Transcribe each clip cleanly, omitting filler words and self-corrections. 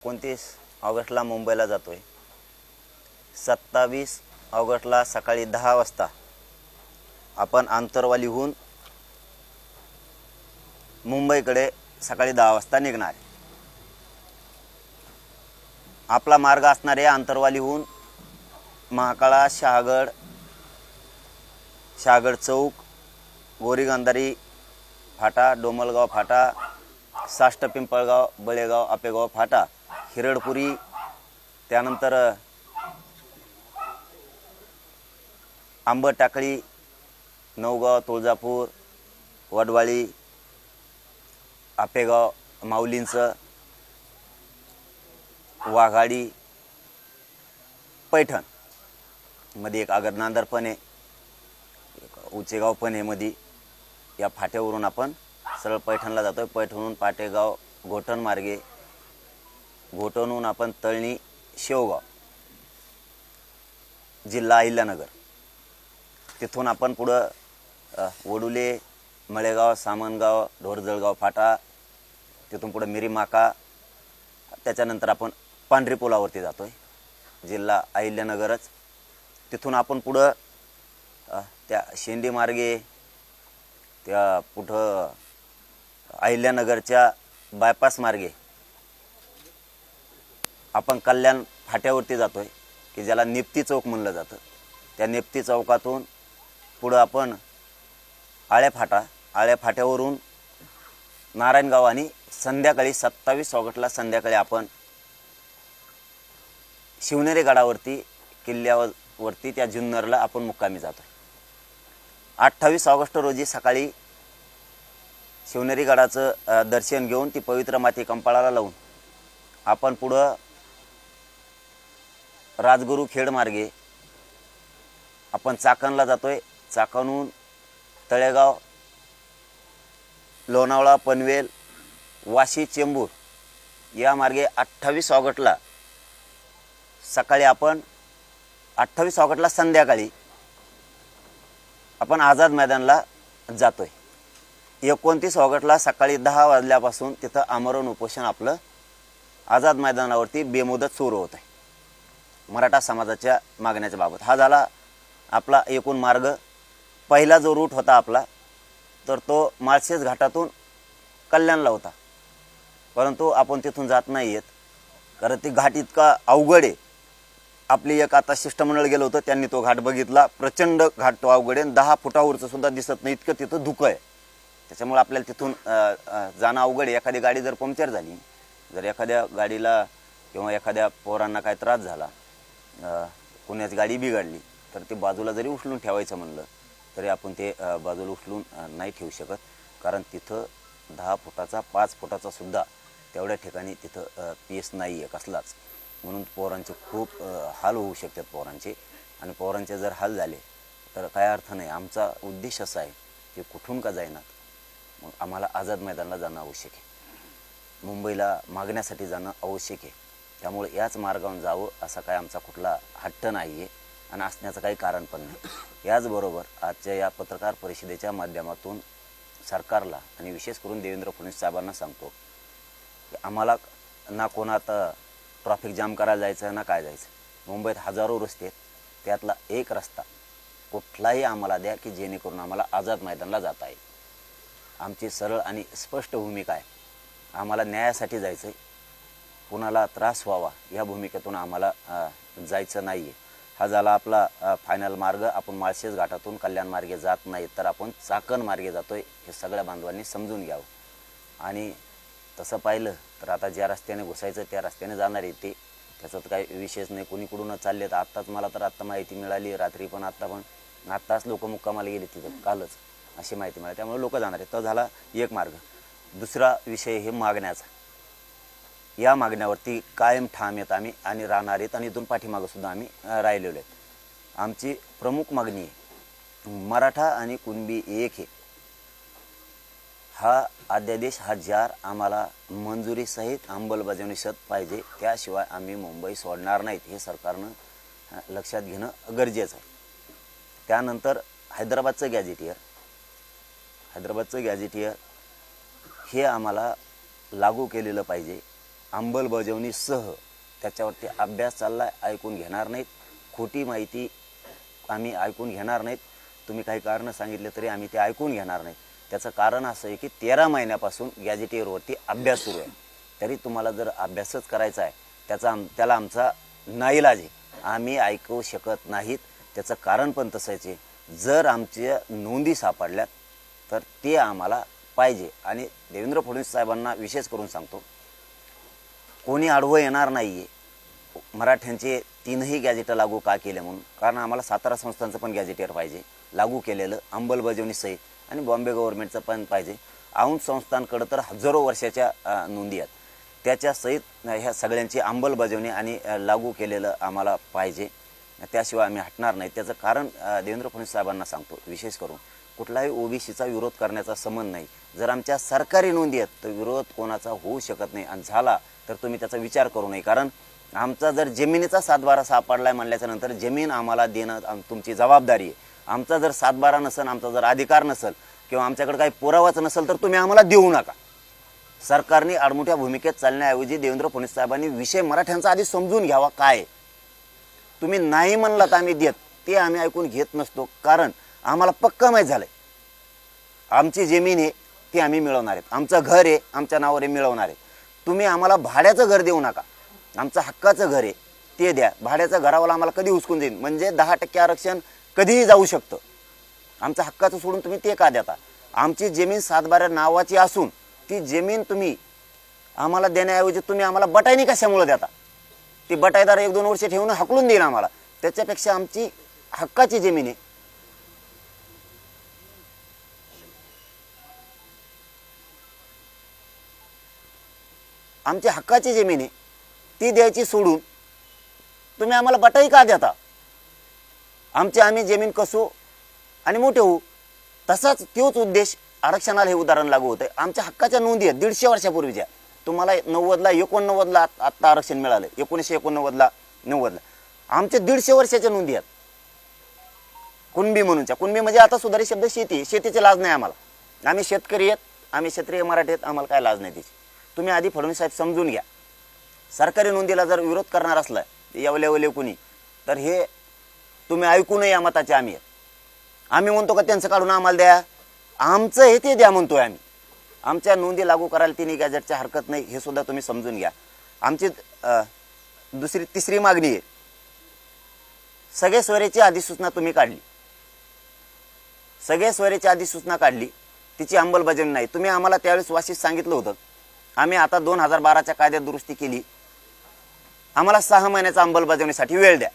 29 ऑगस्टला मुंबईला जातोय। 27 ऑगस्टला सकाळी 10 वाजता आपण आंतरवालीहून मुंबईकडे सकाळी 10 वाजता निघणार। आपला मार्ग असणार आहे आंतरवालीहून महाकाळा, शहागड चौक, गोरीगंधारी फाटा, डोमलगाव फाटा, साष्ट पिंपळगाव, बळेगाव, आपेगाव फाटा, हिरडपुरी, त्यानंतर आंबटाकळी, नवगाव, तुळजापूर, वडवाळी, आपेगाव, माऊलींचं, वाघाडी, पैठण मध्ये एक आगरनांदर पण आहे, एक उचेगाव पण आहे मध्ये। या फाट्यावरून आपण सरळ पैठणला जातोय। पैठणहून पाटेगाव, घोटण मार्गे, घोटणहून आपण तळणी, शेवगाव, जिल्हा अहिल्यानगर, तिथून आपण पुढं वडुले, मळेगाव, सामनगाव, ढोरजळगाव फाटा, तिथून पुढे मिरीमाका, त्याच्यानंतर आपण पांढरी पुलावरती जातोय, जिल्हा अहिल्यानगरच। तिथून आपण पुढं त्या शेंडी मार्गे त्या पुढं अहिल्यानगरच्या बायपास मार्गे आपण कल्याण फाट्यावरती जातोय, की ज्याला निप्ती चौक म्हणलं जातं। त्या निप्ती चौकातून पुढं आपण आळ्या फाट्यावरून नारायणगाव आणि संध्याकाळी 27 ऑगस्टला संध्याकाळी आपण शिवनेरी गडावरती, किल्ल्यावरती त्या जुन्नरला आपण मुक्कामी जातोय। 28 ऑगस्ट रोजी सकाळी शिवनेरी गडाचं दर्शन घेऊन ती पवित्र माती कंपाळाला लावून आपण पुढं राजगुरू खेड मार्गे आपण चाकणला जातोय। चाकणहून तळेगाव, लोणावळा, पनवेल, वाशी, चेंबूर या मार्गे 28 ऑगस्टला सकाळी आपण 28 ऑगस्टला संध्याकाळी आपण आझाद मैदानला जातोय। 29 ऑगस्टला सकाळी 10 वाजल्यापासून तिथं आमरण उपोषण आपलं आझाद मैदानावरती बेमुदत सुरू होत आहे मराठा समाजाच्या मागण्याच्या बाबत। हा झाला आपला एकूण मार्ग। पहिला जो रूट होता आपला तर तो माळशेज घाटातून कल्याणला होता, परंतु आपण तिथून जात नाही आहेत कारण ती घाट इतका अवघड आहे। आपली एक आता शिष्टमंडळ गेलं होतं, त्यांनी तो घाट बघितला, प्रचंड घाट तो अवघड आहे, 10 फुटावरचं सुद्धा दिसत नाही इतकं तिथं धुकं आहे। त्याच्यामुळे आपल्याला तिथून जाणं अवघड आहे। एखादी गाडी जर पंक्चर झाली, जर एखाद्या गाडीला किंवा एखाद्या पोरांना काय त्रास झाला, कुणाची गाडी बिघडली, तर ते बाजूला जरी उचलून ठेवायचं म्हणलं तरी आपण ते बाजूला उचलून नाही ठेवू शकत, कारण तिथं 10 फुटाचा 5 फुटाचा सुद्धा तेवढ्या ठिकाणी तिथं पीस नाही आहे कसलाच। म्हणून पोरांचे खूप हाल होऊ शकतात पोरांचे, आणि पोरांचे जर हाल झाले तर काय अर्थ नाही। आमचा उद्देश असा आहे की कुठून का जाईनात, मग आम्हाला आझाद मैदानाला जाणं आवश्यक आहे, मुंबईला मागण्यासाठी जाणं आवश्यक आहे। त्यामुळे याच मार्गावरून जावं असा काय आमचा कुठला हट्ट नाही आहे आणि असण्याचं काही कारण पण नाही। याचबरोबर आजच्या या पत्रकार परिषदेच्या माध्यमातून सरकारला आणि विशेष करून देवेंद्र फडणवीस साहेबांना सांगतो की आम्हाला ना कोणात ट्रॅफिक जाम करायला जायचं ना काय जायचं। मुंबईत हजारो रस्ते आहेत, त्यातला एक रस्ता कुठलाही आम्हाला द्या की जेणेकरून आम्हाला आझाद मैदानाला जाता येईल। आमची सरळ आणि स्पष्ट भूमिका आहे, आम्हाला न्यायासाठी जायचं आहे, कुणाला त्रास व्हावा या भूमिकेतून आम्हाला जायचं नाही आहे। हा झाला आपला फायनल मार्ग। आपण माळशेज घाटातून कल्याण मार्गे जात नाही तर आपण चाकण मार्गे जातोय, हे सगळ्या बांधवांनी समजून घ्यावं। आणि तसं पाहिलं तर आता ज्या रस्त्याने घुसायचं त्या रस्त्याने जाणार आहे ते, त्याचं तर काही विशेष नाही। कुणीकडूनच चालले तर आत्ताच मला तर आत्ता माहिती मिळाली, रात्री पण आत्ताच लोक मुक्कामाला गेले तिथं, कालच अशी माहिती मिळाली, त्यामुळे लोक जाणार आहेत। तर झाला एक मार्ग। दुसरा विषय हे मागण्याचा। या मागण्यावरती कायम ठाम आहेत आम्ही आणि राहणार आहेत, आणि इथून पाठीमागं सुद्धा आम्ही राहिलेलो आहेत। आमची प्रमुख मागणी आहे मराठा आणि कुणबी एक आहे, हा अध्यादेश हा जार आम्हाला मंजुरीसहित अंमलबजावणीसहित पाहिजे, त्याशिवाय आम्ही मुंबई सोडणार नाहीत, हे सरकारनं लक्षात घेणं गरजेचं आहे। त्यानंतर हैदराबादचं गॅझेटियर हे आम्हाला लागू केलेलं पाहिजे। अंमलबजावणीसह त्याच्यावरती अभ्यास चाललाय, ऐकून घेणार नाहीत. खोटी माहिती आम्ही ऐकून घेणार नाहीत. तुम्ही काही कारणं सांगितले तरी आम्ही ते ऐकून घेणार नाहीत. त्याचं कारण असं आहे की 13 महिन्यापासून गॅजेटियरवरती अभ्यास सुरू आहे. तरी तुम्हाला जर अभ्यासच करायचा आहे त्याला आमचा नाईलाज आहे. आम्ही ऐकू शकत नाहीत. त्याचं कारण पण तसंच आहे. जर आमच्या नोंदी सापडल्यात तर ते आम्हाला पाहिजे. आणि देवेंद्र फडणवीस साहेबांना विशेष करून सांगतो, कोणी आडवं येणार नाही आहे मराठ्यांचे 3ही गॅजेटर लागू का केले म्हणून. कारण आम्हाला सातारा संस्थांचं पण गॅजेटियर पाहिजे लागू केलेलं अंमलबजावणीसहित, आणि बॉम्बे गव्हर्नमेंटचं पण पाहिजे. औंध संस्थांकडं तर हजारो वर्षाच्या नोंदी आहेत, त्याच्यासहित ह्या सगळ्यांची अंमलबजावणी आणि लागू केलेलं आम्हाला पाहिजे. त्याशिवाय आम्ही हटणार नाही. त्याचं कारण देवेंद्र फडणवीस साहेबांना सांगतो, विशेष करून कुठलाही ओबीसीचा विरोध करण्याचा संबंध नाही. जर आमच्या सरकारी नोंदी आहेत तर विरोध कोणाचा होऊ शकत नाही, आणि झाला तर तुम्ही त्याचा विचार करू नये. कारण आमचा जर जमिनीचा सातबारा सापडलाय म्हणल्याच्या नंतर जमीन आम्हाला देणं तुमची जबाबदारी आहे. आमचा जर सातबारा नसेल, आमचा जर अधिकार नसेल किंवा आमच्याकडे काही पुरावाच नसेल तर तुम्ही आम्हाला देऊ नका. सरकारने आडमुठ्या भूमिकेत चालण्याऐवजी देवेंद्र फडणवीस साहेबांनी विषय मराठ्यांचा आधी समजून घ्यावा. काय तुम्ही नाही म्हणलात आम्ही देत, ते आम्ही ऐकून घेत नसतो. कारण आम्हाला पक्का माहीत झालंय आमची जमीन आहे ती आम्ही मिळवणार आहेत, आमचं घर आहे आमच्या नावावर मिळवणार आहे. तुम्ही आम्हाला भाड्याचं घर देऊ नका, आमचं हक्काचं घर आहे ते द्या. भाड्याचं घरावाला आम्हाला कधी हुसकून देईन, म्हणजे 10% आरक्षण कधीही जाऊ शकतं. आमचं हक्काचं सोडून तुम्ही ते का देता? आमची जमीन सातबाऱ्या नावाची असून ती जमीन तुम्ही आम्हाला देण्याऐवजी तुम्ही आम्हाला बटाईनी कशामुळे देता? ती बटाईदार 1-2 वर्ष ठेवून हकलून देईन आम्हाला. त्याच्यापेक्षा आमची हक्काची जमीन आहे, आमची हक्काची जमीन आहे ती द्यायची सोडून तुम्ही आम्हाला बटाई का देता? आम्ही जमीन कसू आणि मोठे होऊ. तसाच तोच उद्देश आरक्षणाला हे उदाहरण लागू होतं. आमच्या हक्काच्या नोंदी आहेत 150 वर्षापूर्वीच्या. तुम्हाला 90ला 89ला आत्ता आरक्षण मिळालं, 1989ला 90ला. आमच्या 150 वर्षाच्या नोंदी आहेत कुणबी म्हणूनच्या. कुणबी म्हणजे आता सुधारित शब्द शेती. शेतीची लाज नाही आम्हाला. आम्ही शेतकरी आहेत, आम्ही क्षेत्रीय मराठी आहेत, आम्हाला काय लाज नाही त्याची. तुम्ही आधी फडणवीस साहेब समजून घ्या. सरकारी नोंदीला जर विरोध करणार असला यावले कोणी तर हे तुम्ही ऐकू नये. या मताचे आम्ही म्हणतो का त्यांचं काढून आम्हाला द्या, आमचं हे ते द्या म्हणतोय आम्ही. आमच्या नोंदी लागू करायला 3 गॅजेटची हरकत नाही, हे सुद्धा तुम्ही समजून घ्या. आमची तिसरी मागणी आहे, सगळे सोयरेची अधिसूचना तुम्ही काढली, सगळे सोयरेची अधिसूचना काढली, तिची अंमलबजावणी नाही. तुम्ही आम्हाला त्यावेळेस वाशीत सांगितलं होतं आम्ही आता 2012च्या कायद्यात दुरुस्ती केली, आम्हाला 6 महिन्याचा अंमलबजावणीसाठी वेळ द्या.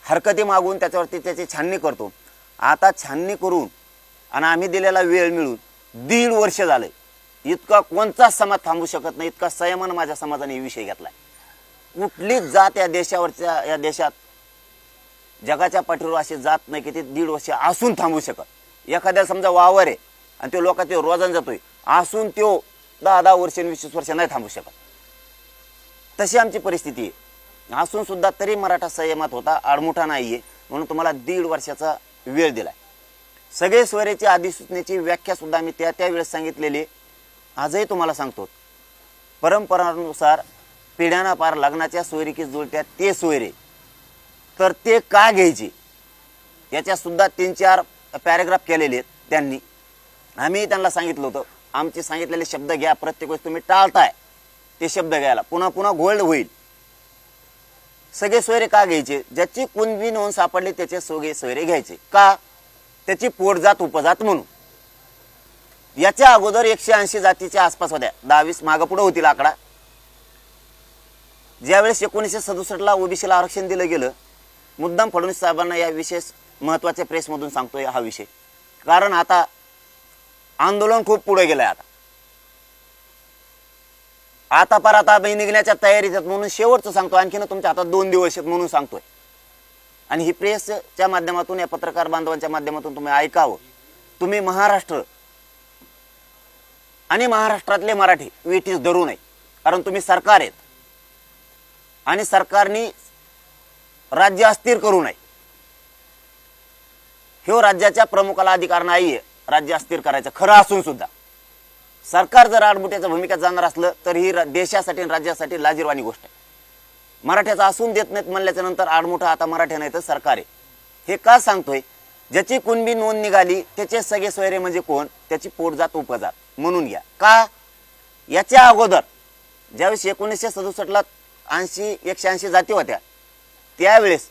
हरकती मागून त्याच्यावरती त्याची छाननी करतो. आता छाननी करून आणि आम्ही दिलेला वेळ मिळून 1.5 वर्ष झाले. इतका कोणताच समाज थांबू शकत नाही, इतका संयमानं माझ्या समाजाने विषय घेतलाय. कुठलीच जात या देशात जगाच्या पाठीवर अशी जात नाही की ते 1.5 वर्ष असून थांबू शकत. एखाद्या समजा वावर आहे आणि तो लोकांचे रोजान जातोय असून तो 10 वर्ष 20 वर्ष नाही थांबू शकत. तशी आमची परिस्थिती आहे. असून सुद्धा तरी मराठा संयमात होता, आडमुठा नाहीये, म्हणून तुम्हाला 1.5 वर्षाचा वेळ दिलाय. सगळे सोयरेची अधिसूचनेची व्याख्या सुद्धा मी त्या वेळेस सांगितलेली, आजही तुम्हाला सांगतो. परंपरानुसार पिढ्याना पार लग्नाच्या सोयरीकी जुळत्या ते सोयरे, तर ते का घ्यायचे याच्या सुद्धा 3-4 पॅरेग्राफ केलेले आहेत त्यांनी. आम्ही त्यांना सांगितलं होतं आमचे सांगितलेले शब्द घ्या, प्रत्येक वेळेस तुम्ही टाळताय ते शब्द घ्यायला, पुन्हा पुन्हा घोळ होईल. सगळे सोयरे का घ्यायचे? ज्याची कुणबी नोंद सापडली त्याचे सगळे सोयरे घ्यायचे. का? त्याची पोटजात उपजात म्हणून. याच्या अगोदर 180 जातीच्या आसपास होत्या, 10-20 मागं पुढे होतील आकडा. ज्यावेळेस 1967ला ओबीसीला आरक्षण दिलं गेलं, मुद्दाम फडणवीस साहेबांना या विशेष महत्वाच्या प्रेसमधून सांगतोय हा विषय, कारण आता आंदोलन खूप पुढे गेलंय. आता निघण्याच्या तयारीत आहेत म्हणून शेवटचं सांगतो. आणखीन तुमच्या हातात 2 दिवस आहेत म्हणून सांगतोय. आणि ही प्रेसच्या माध्यमातून, या पत्रकार बांधवांच्या माध्यमातून तुम्ही ऐकावं. तुम्ही महाराष्ट्र आणि महाराष्ट्रातले मराठी वेठीस धरू नये, कारण तुम्ही सरकार आहेत आणि सरकारने राज्य अस्थिर करू नये. हे राज्याच्या प्रमुखाला अधिकार नाहीये राज्य अस्थिर करायचं, खरं असून सुद्धा. सरकार जर आडमुठ्याच्या भूमिकेत जाणार असलं तर ही देशासाठी आणि राज्यासाठी लाजिरवाणी गोष्ट आहे. मराठ्याचा असून देत नाहीत म्हणल्याच्या नंतर आडमुठा आता मराठ्या नाही तर सरकार आहे. हे का सांगतोय? ज्याची कुणबी नोंद निघाली त्याचे सगळे सोयरे म्हणजे कोण? त्याची पोटजात उपजात म्हणून घ्या. का? याच्या अगोदर ज्यावेळेस 1967ला 180 जाती होत्या, त्यावेळेस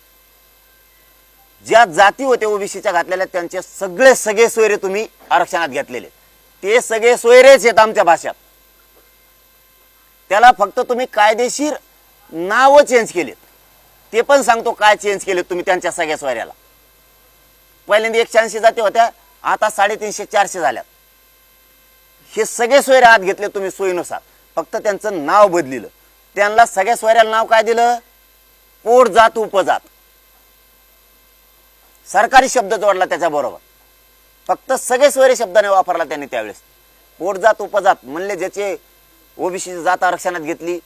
ज्या जाती होत्या ओबीसीच्या घातलेल्या त्यांचे सगळे सोयरे तुम्ही आरक्षणात घेतलेले. ते सगळे सोयरेच आहेत आमच्या भाषात. त्याला फक्त तुम्ही कायदेशीर नाव चेंज केलेत. ते पण सांगतो काय चेंज केलेत तुम्ही त्यांच्या सगळ्या सोयऱ्याला. पहिल्यांदा 180 जाती होत्या, आता 350-400 झाल्यात. हे सगळे सोयरे आत घेतले तुम्ही सोयीनुसार, फक्त त्यांचं नाव बदलिलं. त्यांना सगळ्या सोयऱ्याला नाव काय दिलं? पोट जात उपजात. सरकारी शब्द जोडला त्याच्याबरोबर, फक्त सगळे सोयरे शब्दाने वापरला त्यांनी त्यावेळेस. पोट जात उपजात म्हणले ज्याचे ओबीसी जात आरक्षणात घेतली,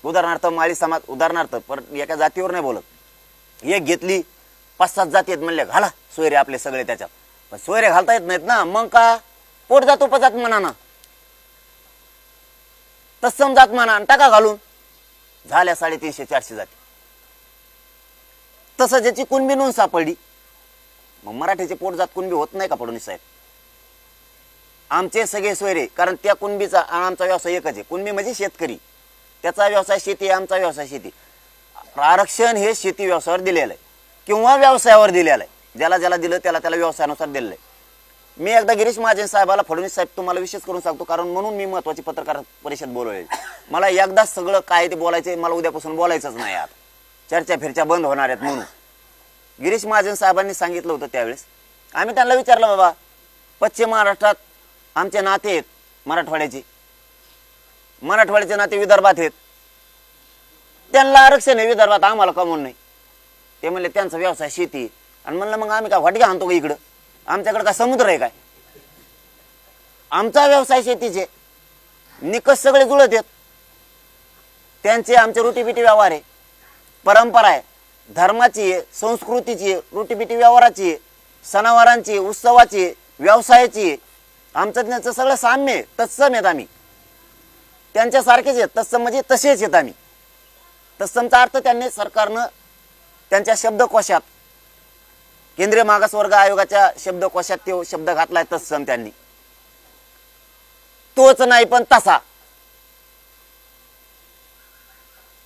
उदाहरणार्थ माळी समाज, उदाहरणार्थ पण एका जातीवर नाही बोलत, एक घेतली 5-7 जाती आहेत म्हणले घाला सोयरे आपले सगळे त्याच्यात. पण सोयरे घालता येत नाहीत ना, मग का? पोट जात उपजात म्हणा ना, तत्सम जात म्हणा, टाका घालून, झाल्या 350-400 जाती. तसं ज्याची कुणबी नोंद सापडली, मग मराठीचे पोट जात कुणबी होत नाही का फडणवीस साहेब? आमचे सगळे सोयरे, कारण त्या कुणबीचा आणि आमचा व्यवसाय एकच आहे. कुणबी म्हणजे शेतकरी, त्याचा व्यवसाय शेती, आमचा व्यवसाय शेती. आरक्षण हे शेती व्यवसायावर दिलेलं आहे किंवा व्यवसायावर दिलेलं आहे. ज्याला ज्याला दिलं त्याला त्याला व्यवसायानुसार दिलेलं आहे. मी एकदा गिरीश महाजन साहेबाला, फडणवीस साहेब तुम्हाला विशेष करून सांगतो, कारण म्हणून मी महत्वाची पत्रकार परिषद बोलवली. मला एकदा सगळं काय ते बोलायचे, मला उद्यापासून बोलायचंच नाही. आता चर्चा फिरच्या बंद होणार आहेत म्हणून गिरीश महाजन साहेबांनी सांगितलं होतं त्यावेळेस. आम्ही त्यांना विचारलं, बाबा पश्चिम महाराष्ट्रात आमचे नाते आहेत मराठवाड्याचे, मराठवाड्याचे नाते विदर्भात आहेत, त्यांना आरक्षण आहे विदर्भात, आम्हाला कमवून नाही. ते म्हणले त्यांचा व्यवसाय शेती. आणि म्हणलं मग आम्ही काय वाटगे आणतो का इकडं? आमच्याकडे काय समुद्र आहे काय? आमचा व्यवसाय शेतीचे, निकष सगळे जुळत आहेत. त्यांचे आमचे रोटीपिटी व्यवहार आहे, परंपरा आहे, धर्माची आहे, संस्कृतीची आहे, रोटीपिटी व्यवहाराची आहे, सणावारांची, उत्सवाची, व्यवसायाची. आमचं त्यांचं सगळं साम्य आहे, तत्सम आहेत आम्ही. त्यांच्यासारखेच आहेत, तत्सम म्हणजे तसेच आहेत आम्ही. तत्समचा अर्थ त्यांनी सरकारनं त्यांच्या शब्दकोशात, केंद्रीय मागासवर्ग आयोगाच्या शब्दकोशात तो शब्द घातलाय तत्सम. त्यांनी तोच नाही पण तसा.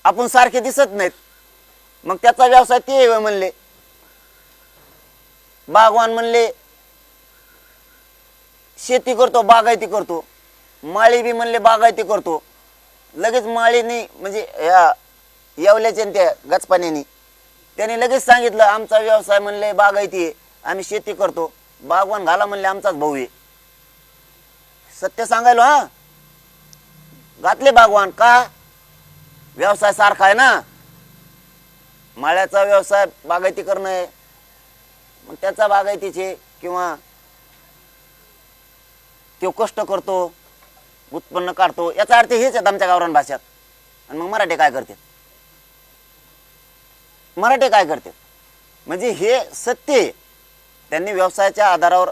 आपण सारखे दिसत नाहीत, मग त्याचा व्यवसाय ते म्हणले. बागवान म्हणले शेती करतो, बागायती करतो. माळी बी म्हणले बागायती करतो. लगेच माळीनी म्हणजे या येवल्याच्या त्या गचपाण्यानी त्यांनी लगेच सांगितलं आमचा व्यवसाय म्हणले बागायती आहे, आम्ही शेती करतो. बागवान घाला म्हणले आमचाच भाऊ आहे. सत्य सांगायलो हा, घातले बागवान. का? व्यवसाय सारखा आहे ना. माळ्याचा व्यवसाय बागायती करणं आहे, मग त्याचा बागायतीचे किंवा तो कष्ट करतो, उत्पन्न काढतो, याचा अर्थ हेच आहे आमच्या गावरान भाषेत. आणि मग मराठी काय करते? मराठी काय करते म्हणजे हे सत्य आहे. त्यांनी व्यवसायाच्या आधारावर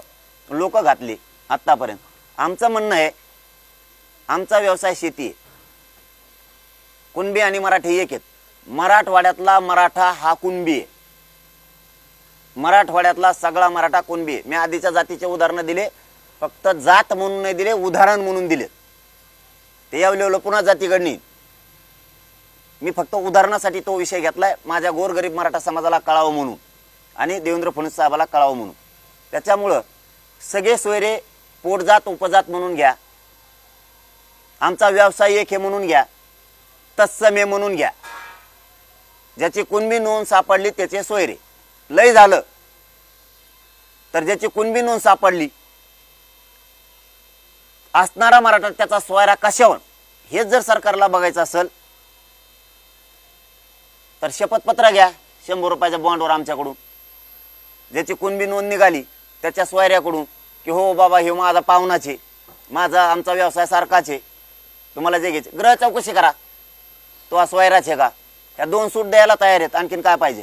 लोक घातली आतापर्यंत. आमचं म्हणणं आहे आमचा व्यवसाय शेती आहे. कुणबी आणि मराठी एक आहेत. मराठवाड्यातला मराठा हा कुणबी आहे. मराठवाड्यातला सगळा मराठा कुणबी आहे. मी आधीच्या जातीचे उदाहरण दिले, फक्त जात म्हणून नाही दिले, उदाहरण म्हणून दिले. ते यावलेलं पुन्हा जातीकडनी. मी फक्त उदाहरणासाठी तो विषय घेतलाय, माझ्या गोरगरीब मराठा समाजाला कळावं म्हणून आणि देवेंद्र फडणवीस साहेबाला कळावं म्हणून. त्याच्यामुळं सगळे सोयरे पोटजात उपजात म्हणून घ्या, आमचा व्यवसाय एक हे म्हणून घ्या, तत्सम हे म्हणून घ्या. ज्याची कुणबी नोंद सापडली त्याचे सोयरे. लय झालं तर ज्याची कुणबी नोंद सापडली असणारा मराठा त्याचा सोयरा कशावर, हेच जर सरकारला बघायचं असेल तर शपथपत्र घ्या 100 रुपयाच्या बॉन्डवर आमच्याकडून. ज्याची कुणबी नोंद निघाली त्याच्या सोयऱ्याकडून की हो बाबा हे माझा पाहुणाचे, माझा आमचा व्यवसाय सारखाचे, तुम्हाला जे घ्यायचे ग्रह चौकशी करा, तो सोयराचे का. या 2 सूट द्यायला तयार आहेत, आणखीन काय पाहिजे.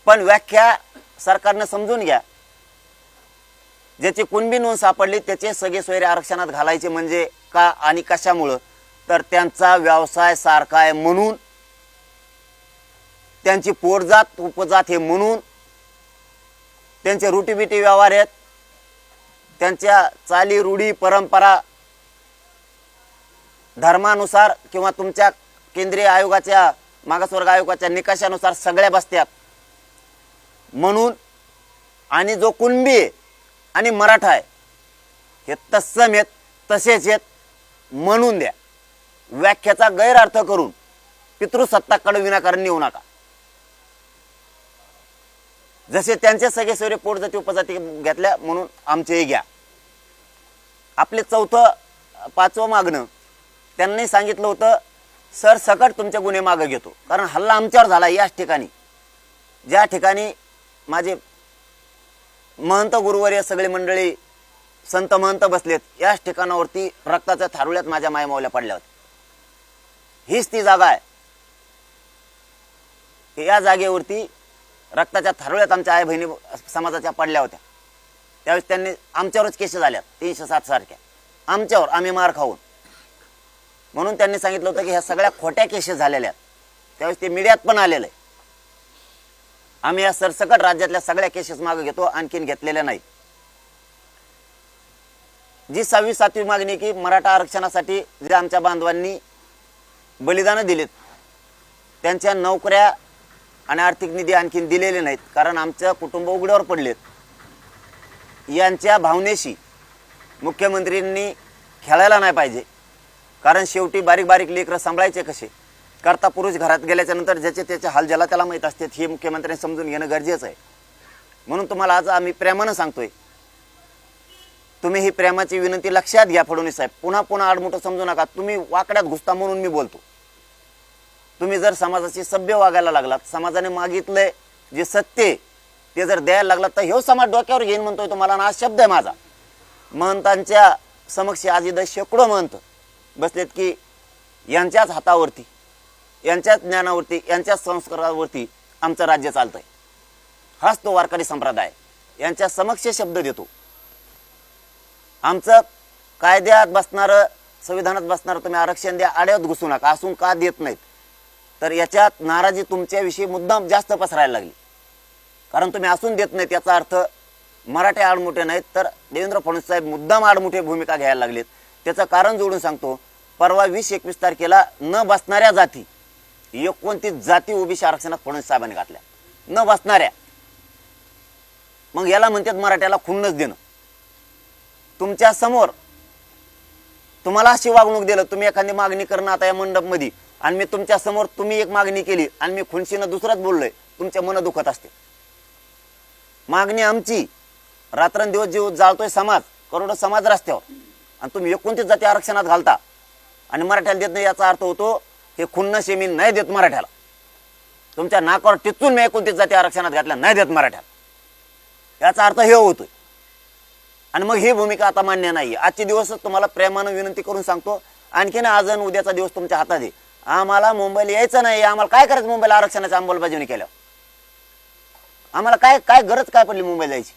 पण व्याख्या सरकारने समजून घ्या. ज्याची कुणबी नोंद सापडली त्याचे सगळे सोयरे आरक्षणात घालायचे म्हणजे का आणि कशामुळं, तर त्यांचा व्यवसाय सारखा आहे म्हणून, त्यांची पोटजात उपजात हे म्हणून, त्यांचे रुटीबिटी व्यवहार आहेत, त्यांच्या चाली रूढी परंपरा धर्मानुसार किंवा तुमच्या केंद्रीय आयोगाच्या मागासवर्ग आयोगाच्या निकषानुसार सगळ्या बसत्यात म्हणून, आणि जो कुणबी आहे आणि मराठा आहे हे तत्सम आहेत, तसेच आहेत म्हणून द्या. व्याख्याचा गैरअर्थ करून पितृसत्ताकडे विनाकारण नेऊ नका. जसे त्यांचे सगळे सोयरे पोटजाती उपजाती घेतल्या म्हणून आमचेही घ्या. आपले चौथं पाचवं मागणं त्यांनी सांगितलं होतं, सर सकट तुमचे गुन्हे मागे घेतो, कारण हल्ला आमच्यावर झाला. याच ठिकाणी ज्या ठिकाणी माझे महंत गुरुवर्य सगळे मंडळी संत महंत बसलेत, याच ठिकाणावरती रक्ताच्या थारोळ्यात माझ्या मायमावल्या पडल्या होत्या. हीच ती जागा आहे. या जागेवरती रक्ताच्या थारोळ्यात आमच्या आई बहिणी समाजाच्या पडल्या होत्या. त्यावेळेस त्यांनी आमच्यावरच केस झाल्या 307 सारख्या, आमच्यावर, आम्ही मार खाऊन. म्हणून त्यांनी सांगितलं होतं की ह्या सगळ्या खोट्या केसेस झालेल्या आहेत. त्यावेळेस ते मीडियात पण आलेलं आहे. आम्ही या सरसकट राज्यातल्या सगळ्या केसेस मागे घेतो, आणखीन घेतलेल्या नाही. जी 6वी 7वी मागणी की मराठा आरक्षणासाठी जे आमच्या बांधवांनी बलिदानं दिलेत, त्यांच्या नोकऱ्या आणि आर्थिक निधी आणखीन दिलेले नाहीत, कारण आमचं कुटुंब उघड्यावर पडलेत. यांच्या भावनेशी मुख्यमंत्र्यांनी खेळायला नाही पाहिजे, कारण शेवटी बारीक बारीक लेकरं सांभाळायचे कसे. करता पुरुष घरात गेल्याच्या नंतर ज्याचे त्याचे हाल ज्याला त्याला माहीत असतात, हे मुख्यमंत्र्यांनी समजून घेणं गरजेचं आहे. म्हणून तुम्हाला आज आम्ही प्रेमानं सांगतोय, तुम्ही ही प्रेमाची विनंती लक्षात घ्या. फडणवीस साहेब, पुन्हा पुन्हा आडमुठं समजू नका. तुम्ही वाकड्यात घुसता म्हणून मी बोलतो. तुम्ही जर समाजाशी सभ्य वागायला लागलात, समाजाने मागितलंय जे सत्य ते जर द्यायला लागलात, तर ह्यो समाज डोक्यावर घेईन म्हणतोय तुम्हाला. ना शब्द आहे माझा. महंतांच्या समक्ष आज इथं शेकडो महंत बसलेत की यांच्याच हातावरती, यांच्याच ज्ञानावरती, यांच्याच संस्कारावरती आमचं राज्य चालतंय. हाच तो वारकरी संप्रदाय. यांच्या समक्ष शब्द देतो. आमचं कायद्यात बसणारं, संविधानात बसणारं तुम्ही आरक्षण द्या, आड्यात घुसू नका. असून का देत नाहीत, तर याच्यात नाराजी तुमच्याविषयी मुद्दाम जास्त पसरायला लागली. कारण तुम्ही असून देत नाहीत याचा अर्थ मराठे आडमुठे नाहीत, तर देवेंद्र फडणवीस साहेब मुद्दाम आडमुठे भूमिका घ्यायला लागलेत. त्याचं कारण जोडून सांगतो. परवा 20-21 तारखेला न बसणाऱ्या जाती 29 जाती ओबीसी आरक्षणात फडणवीस साहेबांनी घातल्या. न बसणाऱ्या. मग याला म्हणतात मराठ्याला खुन्नस देणं. तुमच्या समोर तुम्हाला अशी वागणूक दिलं, तुम्ही एखादी मागणी करणं आता या मंडपमध्ये, आणि मी तुमच्या समोर तुम्ही एक मागणी केली आणि मी खुनशीनं दुसरंच बोललोय, तुमच्या मन दुखत असते. मागणी आमची, रात्रंदिवस जीव जाळतोय समाज, करोडो समाज रस्त्यावर, आणि तुम्ही 29 जाती आरक्षणात घालता आणि मराठ्याला देत नाही. याचा अर्थ होतो हे खुन्नस मी नाही देत मराठ्याला. तुमच्या नाकावर टिचून मी 29 जाती आरक्षणात घातल्या, नाही देत मराठ्याला, याचा अर्थ हे होतोय. आणि मग ही भूमिका आता मान्य नाही. आजचे दिवसच तुम्हाला प्रेमानं विनंती करून सांगतो, आणखीन आज आणि उद्याचा दिवस तुमच्या हातात आहे. आम्हाला मुंबईला यायचं नाही. आम्हाला काय करायचं मुंबईला आरक्षणाची अंमलबजावणी केल्यावर? आम्हाला काय काय गरज काय पडली मुंबईला जायची?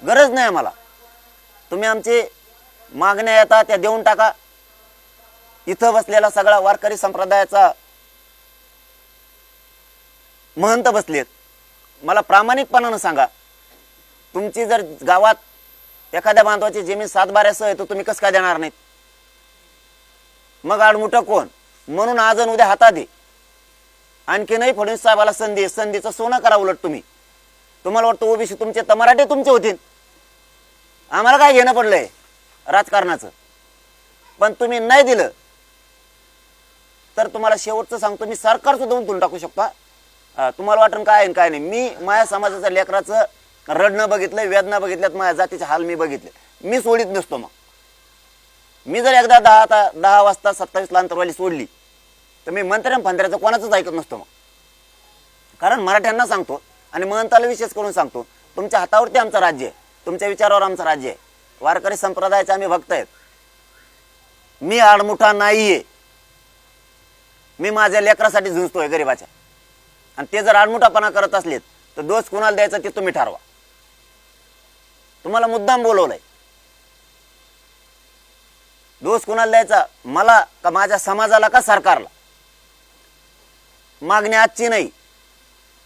गरज नाही आम्हाला. तुम्ही आमचे मागण्या येतात त्या देऊन टाका. इथं बसलेला सगळा वारकरी संप्रदायाचा महंत बसलेत. मला प्रामाणिकपणानं सांगा, तुमची जर गावात एखाद्या बांधवाची जमीन 7/12 आहे तर तुम्ही कसं काय देणार नाहीत? मग आडमुठं कोण? म्हणून आज उद्या हातात आहे. आणखीनही फडणवीस साहेबाला संधीचं सोनं करा. उलट तुम्हाला वाटतं ओबीसी तुमचे तर मराठे तुमचे होतील. आम्हाला काय घेणं पडलंय राजकारणाचं? पण तुम्ही नाही दिलं तर तुम्हाला शेवटचं सांगतो, मी सरकार सुद्धा उंचून टाकू शकतो. तुम्हाला वाटण काय आहे काय नाही. मी माझ्या समाजाच्या लेकराचं रडणं बघितलंय, वेदना बघितल्यात, माझ्या जातीचे हाल मी बघितले. मी सोडित नसतो. मग मी जर एकदा 10 वाजता 27 ला अंतरवाली सोडली तर मी मंत्र्याचं कोणाचंच ऐकत नसतो. मग कारण मराठ्यांना सांगतो आणि महंताला विशेष करून सांगतो, तुमच्या हातावरती आमचं राज्य आहे, तुमच्या विचारावर आमचं राज्य आहे. वारकरी संप्रदायाचे आम्ही भक्त आहेत. मी आडमुठा नाहीये. मी माझ्या लेकरासाठी झुंजतोय गरीबाच्या. आणि ते जर आडमुठापणा करत असलेत तर दोष कुणाला द्यायचा ते तुम्ही ठरवा. तुम्हाला मुद्दाम बोलवलंय. दोष कुणाला द्यायचा, मला का माझ्या समाजाला का सरकारला? मागणी आजची नाही,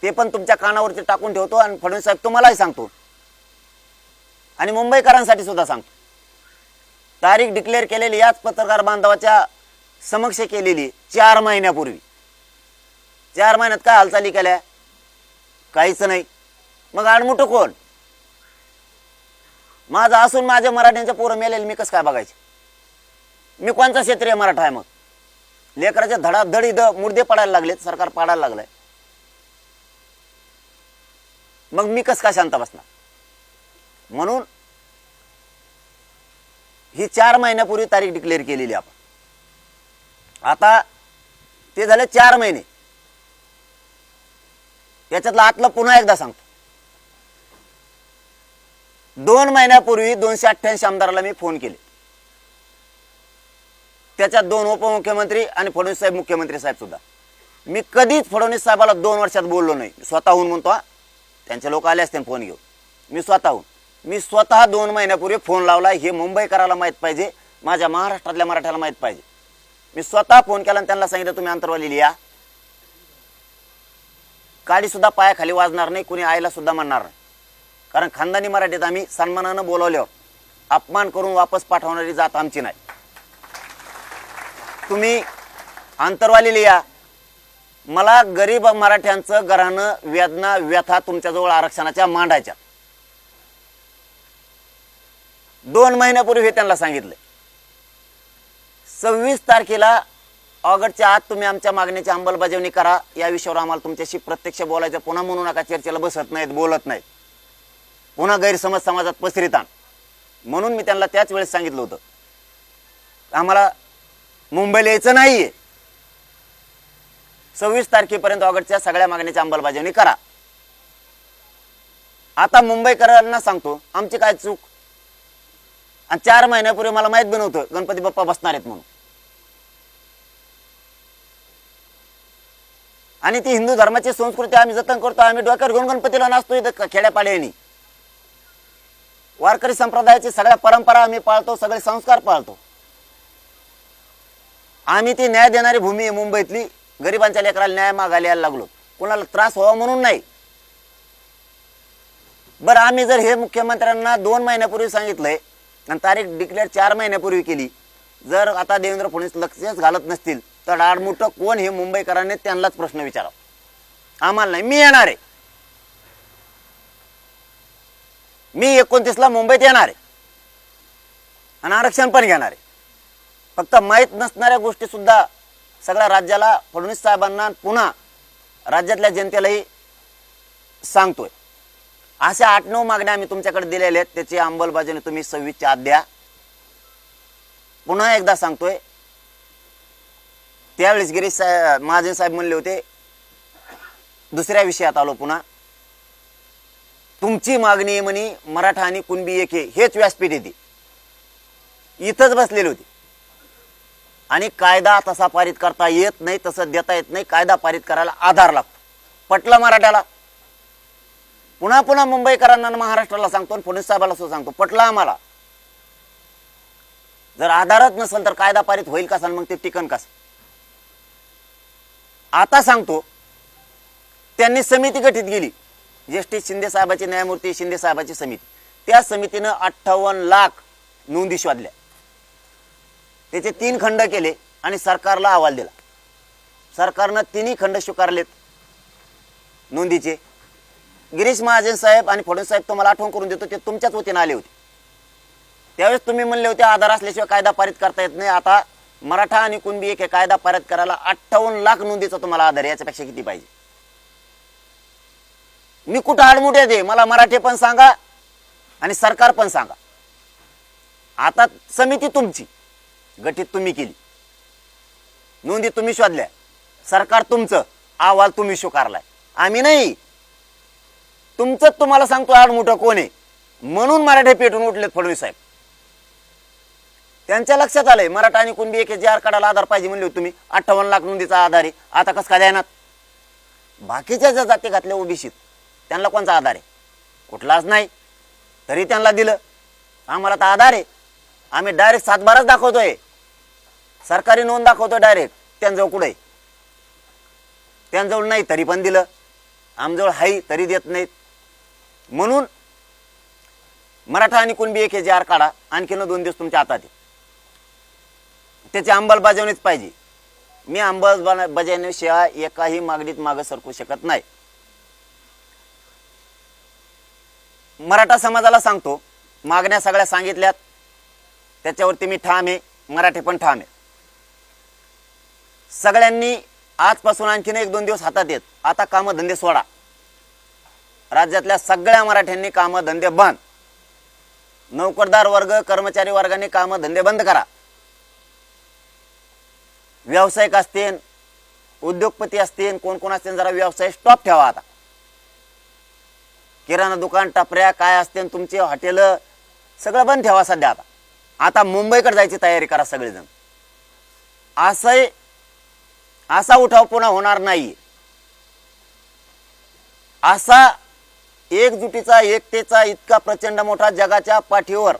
ते पण तुमच्या कानावरती टाकून ठेवतो आणि फडणवीस साहेब तुम्हालाही सांगतो आणि मुंबईकरांसाठी सुद्धा सांगतो. तारीख डिक्लेअर केलेली याच पत्रकार बांधवाच्या समक्ष केलेली 4 महिन्यापूर्वी. 4 महिन्यात काय हालचाली केल्या? काहीच नाही. मग आडमुठं कोण? माझं असून माझ्या मराठ्यांच्या पोरं मेलेले मी कसं काय बघायचे? मी कोणता क्षेत्रीय मराठा आहे? मग लेकराच्या धडाधडी मुर्दे पडायला लागलेत, सरकार पाडायला लागलंय, मग मी कसं काय शांत बसणार? म्हणून ही 4 महिन्यापूर्वी तारीख डिक्लेअर केलेली आपण. आता ते झाले 4 महिने. याच्यातलं आतलं पुन्हा एकदा सांगतो. 2 महिन्यापूर्वी 288 आमदाराला मी फोन केले. त्याच्यात 2 उपमुख्यमंत्री आणि फडणवीस साहेब मुख्यमंत्री साहेब सुद्धा. मी कधीच फडणवीस साहेबाला 2 वर्षात बोललो नाही. स्वतःहून म्हणतो, त्यांचे लोक आले असते फोन घेऊन. मी स्वतः 2 महिन्यापूर्वी फोन लावला. हे मुंबईकराला माहीत पाहिजे, माझ्या महाराष्ट्रातल्या मराठ्याला माहीत पाहिजे. मी स्वतः फोन केला आणि त्यांना सांगितलं तुम्ही अंतरवाली लिहा. काडी सुद्धा पायाखाली वाजणार नाही, कुणी आईला सुद्धा म्हणणार नाही. कारण खानदानी मराठीत आम्ही सन्मानानं बोलवल्यावर अपमान करून वापस पाठवणारी जात आमची नाही. तुम्ही अंतरवाली लिहा. मला गरीब मराठ्यांचं घरानं वेदना व्यथा तुमच्याजवळ आरक्षणाच्या मांडायच्या. 2 महिन्यापूर्वी हे त्यांना सांगितले. 26 तारखेला ऑगस्टच्या आत तुम्ही आमच्या मागणीची अंमलबजावणी करा. या विषयावर आम्हाला तुमच्याशी प्रत्यक्ष बोलायचं. पुन्हा म्हणू नका चर्चेला बसत नाहीत, बोलत नाहीत, पुन्हा गैरसमज समाजात पसरितान. म्हणून मी त्यांना त्याच वेळेस सांगितलं होतं आम्हाला मुंबईला यायचं नाहीये. 26 तारखेपर्यंत ऑगस्टच्या सगळ्या मागणीची अंमलबजावणी करा. आता मुंबईकरांना सांगतो आमची काय चूक. आणि 4 महिन्यापूर्वी मला माहित बी नव्हतं गणपती बाप्पा बसणार आहेत म्हणून. आणि ती हिंदू धर्माची संस्कृती आम्ही जतन करतो. आम्ही डोक्यावर घेऊन गणपतीला नाचतो इथं खेड्यापाड्यानी. वारकरी संप्रदायाची सगळ्या परंपरा आम्ही पाळतो, सगळे संस्कार पाळतो. आम्ही ती न्याय देणारी भूमी आहे मुंबईतली. गरिबांच्या लेकराला न्याय मागायला यायला लागलो, कोणाला त्रास व्हावा म्हणून नाही. बरं, आम्ही जर हे मुख्यमंत्र्यांना 2 महिन्यापूर्वी सांगितलंय आणि तारीख डिक्लेअर 4 महिन्यापूर्वी केली, जर आता देवेंद्र फडणवीस लक्षच घालत नसतील तर आडमुठं कोण हे मुंबईकरांनी त्यांनाच प्रश्न विचारावा. आम्हाला नाही. मी येणार आहे. मी 29ला मुंबईत येणार आहे आणि आरक्षण पण घेणार आहे. फक्त माहीत नसणाऱ्या गोष्टी सुद्धा सगळ्या राज्याला, फडणवीस साहेबांना, पुन्हा राज्यातल्या जनतेलाही सांगतोय. अशा 8-9 मागण्या आम्ही तुमच्याकडे दिलेल्या आहेत. त्याची अंमलबजावणी तुम्ही 26च्या आत द्या. पुन्हा एकदा सांगतोय, त्यावेळेस गिरीश महाजन साहेब म्हणले होते, दुसऱ्या विषयात आलो पुन्हा, तुमची मागणी म्हणी मराठा आणि कुणबी एक हेच व्यासपीठ येते. इथंच बसलेली होती. आणि कायदा तसा पारित करता येत नाही, तसं देता येत नाही. कायदा पारित करायला आधार लागतो. पटलं मराठ्याला. पुन्हा पुन्हा मुंबईकरांना महाराष्ट्राला सांगतो, फडणवीस साहेबाला सुद्धा सांगतो, पटलं आम्हाला. जर आधारच नसेल तर कायदा पारित होईल कसा, मग ते टिकन कसं? आता सांगतो, त्यांनी समिती गठीत केली, जस्टिस शिंदे साहेबाची, न्यायमूर्ती शिंदे साहेबाची समिती. त्या समितीनं 58 लाख नोंदी शोधल्या. त्याचे 3 खंड केले आणि सरकारला अहवाल दिला. सरकारनं 3ही खंड स्वीकारलेत नोंदीचे. गिरीश महाजन साहेब आणि फडणवीस साहेब, तुम्हाला आठवण करून देतो, ते तुमच्याच वतीने आले होते. त्यावेळेस तुम्ही म्हणले होते आधार असल्याशिवाय कायदा पारित करता येत नाही. आता मराठा आणि कुणबी एक कायदा पारित करायला 58 लाख नोंदीचा तुम्हाला आधार. याच्यापेक्षा किती पाहिजे? मी कुठं आडमुठे दे, मला मराठी पण सांगा आणि सरकार पण सांगा. आता समिती तुमची गठीत तुम्ही केली, नोंदी तुम्ही शोधल्या, सरकार तुमचं, अहवाल तुम्ही स्वीकारलाय, आम्ही नाही. तुमचं तुम्हाला सांगतो आडमुठं कोण आहे. म्हणून मराठे पेटून उठलेत फडणवीस साहेब. त्यांच्या लक्षात आलंय मराठा आणि कुणबी एक जे आर काढायला आधार पाहिजे म्हणले तुम्ही. 58 लाख नोंदीचा आधार आहे. आता कसं काय देणार? बाकीच्या ज्या जाती घातल्या ओबीसीत त्यांना कोणचा आधार आहे? कुठलाच नाही. तरी त्यांना दिलं. आम्हाला तर आधार आहे. आम्ही डायरेक्ट 7/12 दाखवतोय, सरकारी नोंद दाखवतोय डायरेक्ट. त्यांजवळ कुठे, त्यांजवळ नाही तरी पण दिलं. आमजवळ हाई तरी देत नाहीत. म्हणून मराठा आणि कुणबी एक जे आर काढा, आणखीन 2 दिवस तुमच्या हातात आहे. त्याची अंमलबजावणीच पाहिजे. मी अंमलबजावणीशिवाय एकाही मागणीत मागं सरकू शकत नाही. मराठा समाजाला सांगतो, मागण्या सगळ्या सांगितल्यात, त्याच्यावरती मी ठाम आहे, मराठे पण ठाम आहे. सगळ्यांनी आजपासून आणखीन 1-2 दिवस हातात येत. आता कामधंदे सोडा. राज्यातल्या सगळ्या मराठ्यांनी कामधंदे बंद. नोकरदार वर्ग, कर्मचारी वर्गाने कामधंदे बंद करा. व्यावसायिक असतील, उद्योगपती असतील, कोण कोण असतील, जरा व्यवसाय स्टॉप ठेवा. आता किराणा दुकान, टपऱ्या काय असतील तुमचे, हॉटेल सगळं बंद ठेवा सध्या. आता मुंबईकडे जायची तयारी करा सगळेजण. असा उठाव पुन्हा होणार नाही. असा एकजुटीचा, एकतेचा इतका प्रचंड मोठा जगाच्या पाठीवर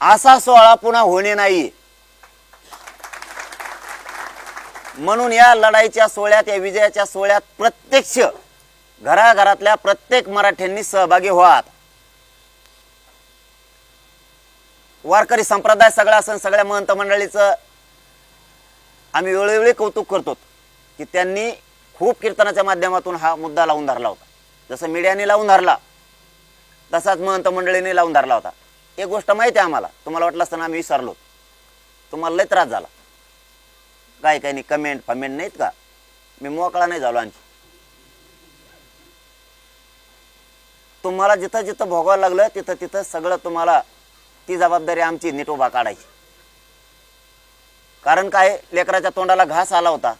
असा सोहळा पुन्हा होणे नाही. म्हणून या लढाईच्या सोहळ्यात, या विजयाच्या सोहळ्यात प्रत्यक्ष घराघरातल्या प्रत्येक मराठ्यांनी सहभागी व्हा. वारकरी संप्रदाय सगळा असन, सगळ्या महंत मंडळीचं आम्ही वेळोवेळी कौतुक करतो की त्यांनी खूप कीर्तनाच्या माध्यमातून हा मुद्दा लावून धरला होता. जसं मीडियाने लावून धरला, तसाच महंत मंडळीने लावून धरला होता. एक गोष्ट माहिती आहे आम्हाला, तुम्हाला वाटलं असताना आम्ही विसरलो. तुम्हाला लय त्रास झाला. काही कमेंट फमेंट नाहीत का? मी मोकळा नाही झालो. आणखी तुम्हाला जिथं जिथं भोगावं लागलं तिथं तिथं सगळं तुम्हाला ती जबाबदारी आमची नीट उभा काढायची. कारण काय, लेकराच्या तोंडाला घास आला होता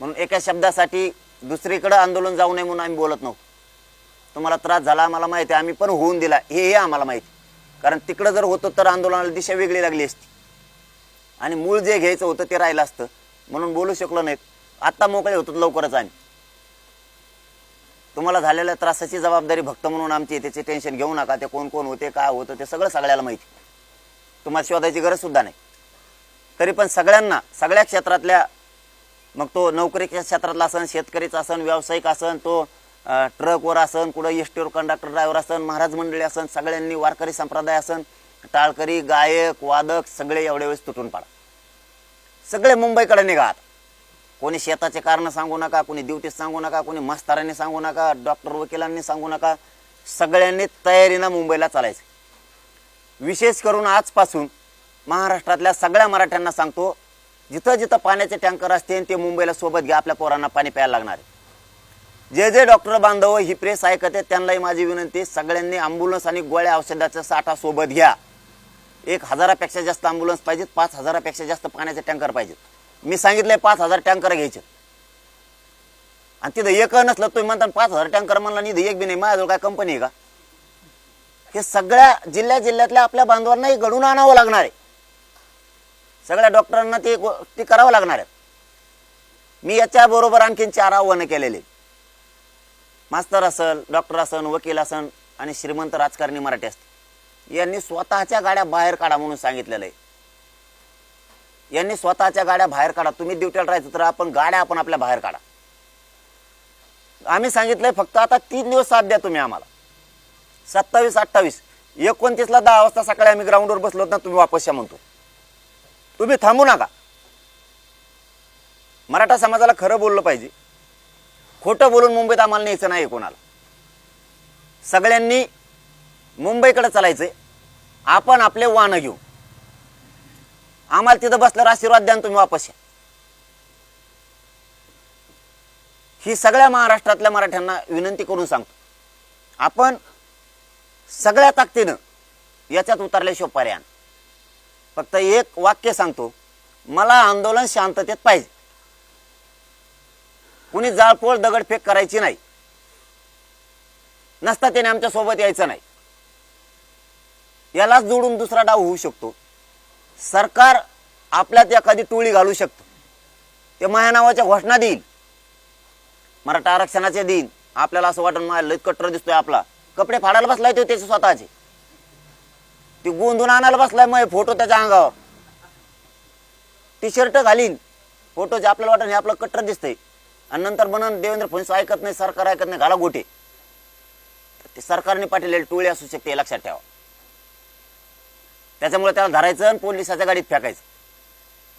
म्हणून एका शब्दासाठी दुसरीकडे आंदोलन जाऊ नये म्हणून आम्ही बोलत नव्हतो. तुम्हाला त्रास झाला आम्हाला माहिती आहे, आम्ही पण होऊन दिला हे आम्हाला माहिती. कारण तिकडं जर होतं तर आंदोलनाला दिशा वेगळी लागली असती आणि मूळ जे घ्यायचं होतं ते राहिलं असतं. म्हणून बोलू शकलो नाहीत. आत्ता मोकळे होतो लवकरच. आम्ही तुम्हाला झालेल्या त्रासाची जबाबदारी भक्त म्हणून आमची, त्याचे टेन्शन घेऊ नका. ते कोण कोण होते, काय होतं ते सगळं सगळ्याला माहिती. तुम्हाला शोधायची गरज सुद्धा नाही. तरी पण सगळ्यांना, सगळ्या क्षेत्रातल्या, मग तो नोकरीच्या क्षेत्रातला असन, शेतकरीचा असन, व्यावसायिक असन, तो ट्रकवर असन, कुठं एसटीवर कंडक्टर ड्रायव्हर असन, महाराज मंडळी असन, सगळ्यांनी, वारकरी संप्रदाय असन, टाळकरी, गायक, वादक सगळे एवढ्या वेळेस तुटून पडा. सगळे मुंबईकडे निघा. कोणी शेताचे कारण सांगू नका, कोणी ड्युटीत सांगू नका, कोणी मास्तरांनी सांगू नका, डॉक्टर वकिलांनी सांगू नका. सगळ्यांनी तयारीनं मुंबईला चालायचं. विशेष करून आजपासून महाराष्ट्रातल्या सगळ्या मराठ्यांना सांगतो, जिथं जिथं पाण्याचे टँकर असतील ते मुंबईला सोबत घ्या. आपल्या पोरांना पाणी प्यायला लागणार आहे. जे डॉक्टर बांधव ही प्रेस ऐकते त्यांनाही माझी विनंती, सगळ्यांनी ॲम्ब्युलन्स आणि गोळ्या औषधाचा साठा सोबत घ्या. 1000पेक्षा जास्त ॲम्ब्युलन्स पाहिजेत, 5000पेक्षा जास्त पाण्याचे टँकर पाहिजेत. मी सांगितलंय 5000 टँकर घ्यायचे. आणि तिथं एक नसलं तुम्ही म्हणता 5000 टँकर म्हणला नाही, एक बी नाही. माझ्याजवळ काय कंपनी आहे का? हे सगळ्या जिल्ह्यातल्या आपल्या बांधवांनाही घडून आणावं लागणार आहे. सगळ्या डॉक्टरांना ते करावं लागणार आहे. मी याच्याबरोबर आणखीन 4 आव्हानं केलेले. मास्तर असेल, डॉक्टर असेल, वकील असेल आणि श्रीमंत राजकारणी मराठी असतील, यांनी स्वतःच्या गाड्या बाहेर काढा म्हणून सांगितलेलं आहे. यांनी स्वतःच्या गाड्या बाहेर काढा. तुम्ही ड्युटीला राहायचं तर आपण आपल्या बाहेर काढा. आम्ही सांगितलंय फक्त आता 3 दिवस साथ द्या तुम्ही आम्हाला. 27, 28, 29ला 10 वाजता सकाळी आम्ही ग्राउंडवर बसलो ना, तुम्ही वापस या म्हणतो. तुम्ही थांबू नका. मराठा समाजाला खरं बोललं पाहिजे. खोटं बोलून मुंबईत आम्हाला न्यायचं नाही कोणाला. सगळ्यांनी मुंबईकडे चालायचंय. आपण आपले वाहन घेऊ. आम्हाला तिथं बसल्यावर आशीर्वाद द्या, तुम्ही वापस या. ही सगळ्या महाराष्ट्रातल्या मराठ्यांना विनंती करून सांगतो. आपण सगळ्या ताकदीनं याच्यात उतरल्याशिवाय पर्याय नाही. फक्त एक वाक्य सांगतो, मला आंदोलन शांततेत पाहिजे. कुणी जाळपोळ दगडफेक करायची नाही. नसता त्याने आमच्या सोबत यायचं नाही. यालाच जोडून दुसरा डाव होऊ शकतो. सरकार आपल्यात एखादी टोळी घालू शकतो. ते माझ्या नावाच्या घोषणा देईल, मराठा आरक्षणाचे देईल. आपल्याला असं वाटून मला लय कट्टर दिसतोय आपला, कपडे फाडायला बसलाय तो त्याचे स्वतःचे, ती गोंधून आणायला बसलाय, मग फोटो त्याच्या अंगावर, टी शर्ट घालीन फोटोचे, आपल्याला वाटत हे आपलं कट्टर दिसतंय, आणि नंतर म्हणून देवेंद्र फडणवीस ऐकत नाही, सरकार ऐकत नाही, घाला गोटे. ते सरकारने पाठवलेली टोळी असू शकते, हे लक्षात ठेवा. त्याच्यामुळे त्याला धरायचं आणि पोलिसाच्या गाडीत फेकायचं.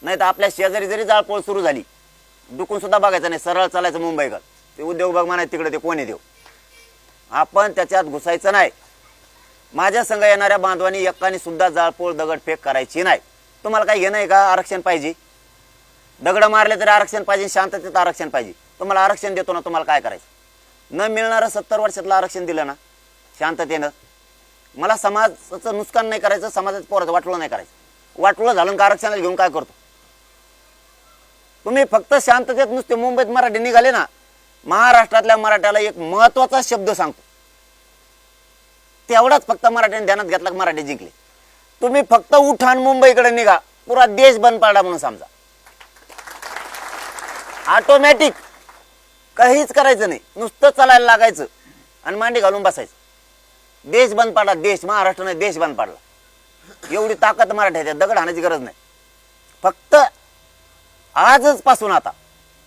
नाही तर आपल्या शेजारी जरी जाळपोळ सुरू झाली, डुकून सुद्धा बघायचं नाही, सरळ चालायचं मुंबईकर. ते उद्योग बघ म्हणायचं तिकडे, ते कोणी देव, आपण त्याच्यात घुसायचं नाही. माझ्या संघ येणाऱ्या बांधवांनी एकाने सुद्धा जाळपोळ दगडफेक करायची नाही. तुम्हाला काही घेणं आहे का? आरक्षण पाहिजे, दगड मारले तरी आरक्षण पाहिजे, शांततेत आरक्षण पाहिजे. तुम्हाला आरक्षण देतो ना, तुम्हाला काय करायचं? न मिळणारं 70 वर्षातलं आरक्षण दिलं ना शांततेनं. मला समाजाचं नुकसान नाही करायचं, समाजाचं पोराचं वाटलं नाही करायचं. वाटलं झालं का आरक्षणाला घेऊन काय करतो? तुम्ही फक्त शांततेत नुसते मुंबईत मराठी निघाले ना, महाराष्ट्रातल्या मराठ्याला एक महत्वाचा शब्द सांगतो, तेवढाच फक्त मराठ्याने ध्यानात घेतला, मराठी जिंकले. तुम्ही फक्त उठाण मुंबईकडे निघा, पुरा देश बंद पाडा म्हणून समजा. ऑटोमॅटिक काहीच करायचं नाही, नुसतं चालायला लागायचं आणि मांडी घालून बसायचं. देश बंद पाडला, देश, महाराष्ट्राने देश बंद पाडला. एवढी ताकद मराठ्याच्या, दगड हाणायची गरज नाही. फक्त आजच पासून आता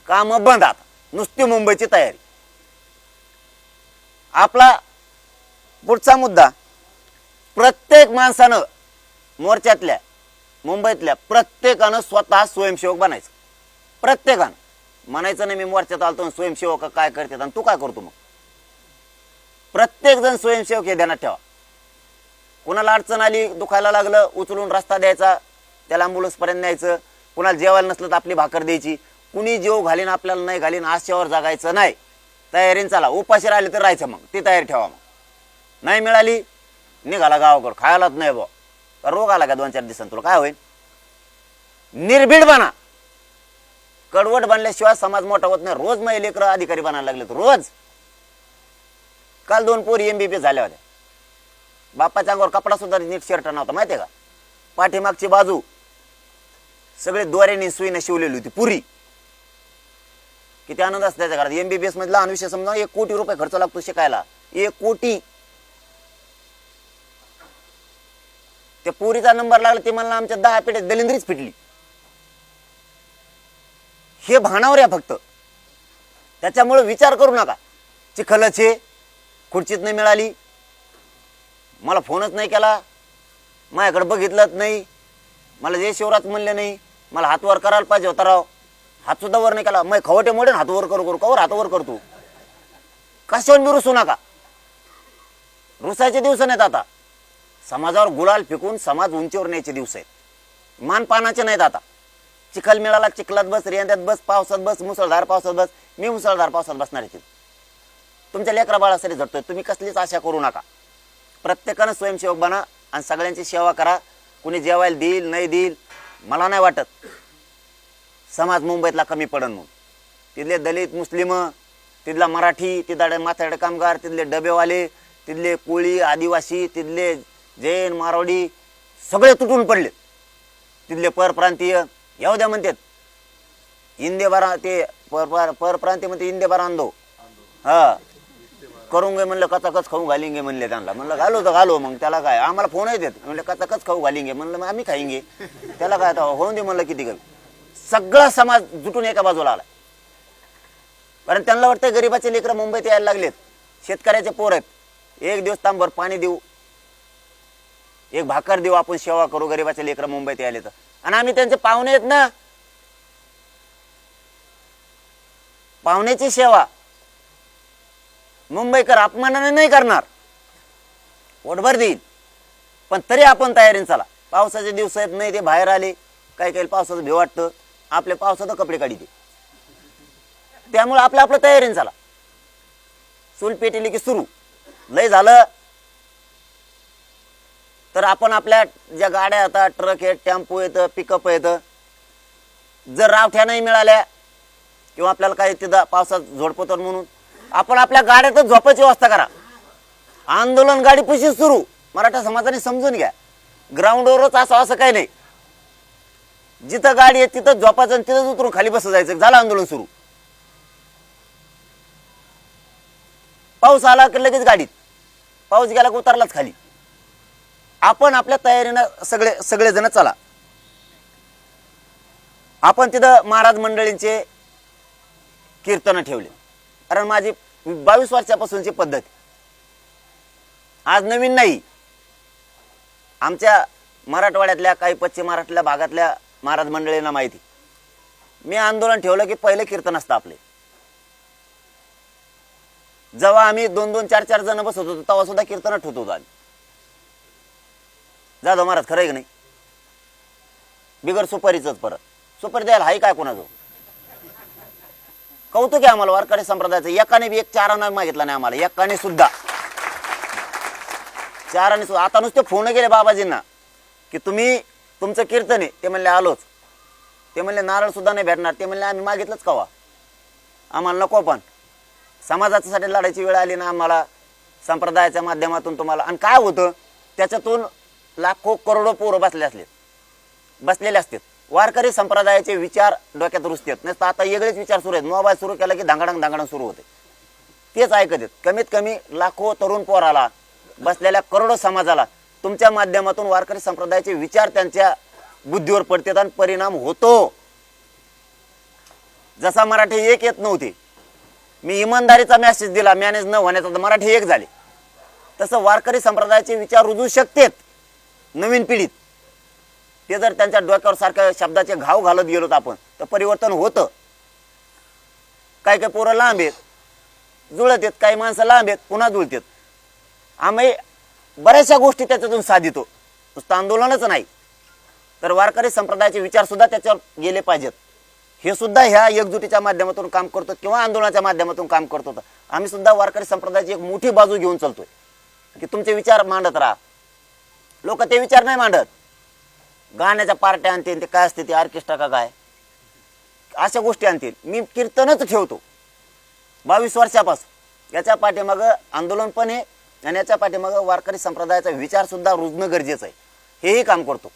काम बंद, आता नुसती मुंबईची तयारी. आपला पुढचा मुद्दा, प्रत्येक माणसानं, मोर्चातल्या मुंबईतल्या प्रत्येकानं स्वतः स्वयंसेवक बनायचं. प्रत्येकानं म्हणायचं नाही मी मोर्चात आलतो, स्वयंसेवक काय करतात आणि तू काय करतो. मग प्रत्येक जण स्वयंसेवक हे ध्यानात ठेवा. कुणाला अडचण आली, दुखायला लागलं, उचलून रस्ता द्यायचा, त्याला ॲम्ब्युलन्स पर्यंत न्यायचं. कुणाला जेवायला नसलं तर आपली भाकर द्यायची. कुणी जेव घालीन आपल्याला नाही घालीन, आशेवर जागायचं नाही. तयारीने चला. उपाशी राहिले तर राहायचं, मग ती तयारी ठेवा. मग नाही मिळाली निघाला गावाकडं, खायलाच नाही बा, रोग आला का 2-4 दिवसांत तुला काय होईल? निर्भीड बना. कडवट बनल्याशिवाय समाज मोठा होत नाही. रोज मग लेकरं अधिकारी बनायला लागले तर रोज. काल 2 पोरी MBBS झाल्या होत्या. बापाच्या अंगावर कपडा सुद्धा नीट शर्ट नव्हता, माहितीये का? पाठीमागची बाजू सगळे दोऱ्याने सुईने शिवलेली होती पुरी. किती आनंद असतो त्याच्या घरात. MBBS मध्ये लहान विषय समजा 1 कोटी रुपये खर्च लागतो शिकायला. 1 कोटी. त्या पोरीचा नंबर लागला, ते म्हणला आमच्या 10 पेट्यात दलिंद्रीच फिटली. हे भानावर आहे फक्त. त्याच्यामुळे विचार करू नका. चिखलचे खुर्चीत नाही मिळाली, मला फोनच नाही केला, माझ्याकडे बघितलंच नाही, मला जय शिवराज म्हणले नाही, मला हात वर करायला पाहिजे होता राव, हात सुद्धा वर नाही केला. मग खवटे मोडे हात वर करू कवर हात वर करतो. कशावर मी रुसू नका. रुसायचे दिवस नाहीत आता. समाजावर गुलाल फेकून समाज उंचीवर न्यायचे दिवस आहेत. मानपानाचे नाहीत आता. चिखल मिळाला, चिखलात बस, रेंद्यात बस, पावसात बस, मुसळधार पावसात बस. मी मुसळधार पावसात बसणार आहे. तुमच्या लेकरा बाळासाठी झटतोय. तुम्ही कसलीच आशा करू नका. प्रत्येकानं स्वयंसेवक बना आणि सगळ्यांची सेवा करा. कुणी जेवायला देईल नाही देईल मला नाही वाटत समाज मुंबईतला कमी पडन म्हणून. तिथले दलित, मुस्लिम, तिथला मराठी, तिथले माथाडे कामगार, तिथले डबेवाले, तिथले कोळी, आदिवासी, तिथले जैन, मारवाडी सगळे तुटून पडले. तिथले परप्रांतीय येऊ द्या म्हणतात. हिंदे बारा ते परप्रांतीय म्हणते हिंदे बारा आंदो. हा करूंगे म्हणलं, कचाकच खाऊ घालिंगे म्हणले त्यांना. म्हणलं घालो तर घालो, मग त्याला काय. आम्हाला फोन येतात म्हणलं कचाकच खाऊ घालिंगे. म्हणलं मग आम्ही खाईंगे, त्याला काय आता होऊन दे म्हणलं. किती सगळा समाज जुटून एका बाजूला आला. कारण त्यांना वाटतं गरीबाचे लेकरं मुंबईत यायला लागलेत, शेतकऱ्याचे पोर आहेत, एक दिवस तांबर पाणी देऊ, एक भाकर देऊ, आपण सेवा करू, गरीबाचे लेकरं मुंबईत यायले तर. आणि आम्ही त्यांचे पाहुणे आहेत ना. पाहुण्याची सेवा मुंबईकर अपमानाने नाही करणार, पोटभर देईल, पण तरी आपण तयारीने चला. पावसाचे दिवस आहेत, नाही ते बाहेर आले, काही काही पावसाचं भेव वाटतं, आपले पावसाचं कपडे काढीते. त्यामुळे आपलं तयारीने चला. चूल पेटली की सुरू. लय झालं तर आपण आपल्या ज्या गाड्या येतात, ट्रक आहेत, टेम्पो येतं, पिकअप येतं, जर रावठ्या नाही मिळाल्या किंवा आपल्याला काही तिथं पावसात झोडपतो म्हणून आपण आपल्या गाड्यातच झोपायची व्यवस्था करा. आंदोलन गाडी पशी सुरू. मराठा समाजाने समजून घ्या. ग्राउंडवरच असं काही नाही. जिथं गाडी आहे तिथं झोपायचं आणि तिथंच उतरून खाली बस जायचं. झालं आंदोलन सुरू. पाऊस आला की लगेच गाडीत. पाऊस गेला की उतरलाच खाली. आपण आपल्या तयारीनं सगळेजण चला. आपण तिथं महाराज मंडळींचे कीर्तन ठेवले. कारण माझी 22 वर्षापासूनची पद्धत, आज नवीन नाही. आमच्या मराठवाड्यातल्या काही पश्चिम महाराष्ट्रातल्या भागातल्या महाराज मंडळींना माहिती, मी आंदोलन ठेवलं की पहिले कीर्तन असतं आपले. जेव्हा आम्ही 2-2, 4-4 जण बसत होतो तेव्हा सुद्धा कीर्तन ठेवत होतो आम्ही. जाधव महाराज खरं आहे की नाही? बिगर सुपारीच परत सुपारी द्यायला हाय काय कोणाजो? कौतुक आहे आम्हाला वारकरी संप्रदायाचं. एकाने बी एक चाराने मागितला नाही आम्हाला, एकाने सुद्धा चाराने सुद्धा. आता नुसते फोन गेले बाबाजींना की तुम्ही तुमचं कीर्तन आहे. ते म्हणले आलोच. ते म्हणले नारळ सुद्धा नाही भेटणार. ते म्हणले आम्ही मागितलंच कवा, आम्हाला नको. पण समाजासाठी लढायची वेळ आली ना आम्हाला संप्रदायाच्या माध्यमातून तुम्हाला. आणि काय होतं त्याच्यातून लाखो करोडो पोरं बसलेले असतात. वारकरी संप्रदायाचे विचार डोक्यात रुजतात. नसतं आता वेगळेच विचार सुरू आहेत. मोबाईल सुरू केला की धांगडांग सुरू होते. तेच ऐकत आहेत. कमीत कमी लाखो तरुण पोराला, बसलेल्या करोडो समाजाला तुमच्या माध्यमातून वारकरी संप्रदायाचे विचार त्यांच्या बुद्धीवर पडतात आणि परिणाम होतो. जसा मराठी एक येत नव्हते, मी इमानदारीचा मेसेज दिला मॅनेज न होण्याचा, तर मराठी एक झाले. तसं वारकरी संप्रदायाचे विचार रुजू शकतात नवीन पिढीत. ते जर त्यांच्या डोक्यावर सारख्या शब्दाचे घाव घालत गेलोत आपण तर परिवर्तन होतं. काही काही पोरं लांब आहेत, जुळत आहेत. काही माणसं लांब आहेत, पुन्हा जुळतात. आम्ही बऱ्याचशा गोष्टी त्याच्यातून साधितो. नुसतं आंदोलनच नाही तर वारकरी संप्रदायाचे विचार सुद्धा त्याच्यावर गेले पाहिजेत. हे सुद्धा ह्या एकजुटीच्या माध्यमातून काम करतो किंवा आंदोलनाच्या माध्यमातून काम करतो. आम्ही सुद्धा वारकरी संप्रदायाची एक मोठी बाजू घेऊन चालतोय की तुमचे विचार मांडत राहा. लोक ते विचार नाही मांडत. गाण्याच्या पार्ट्या आणतील, ते काय असते ते ऑर्केस्ट्रा का काय अशा गोष्टी आणतील. मी कीर्तनच ठेवतो 22 वर्षापासून. याच्या पाठीमागं आंदोलन पण आहे आणि याच्या पाठीमागं वारकरी संप्रदायाचा विचार सुद्धा रुजणं गरजेचं आहे. हेही काम करतो.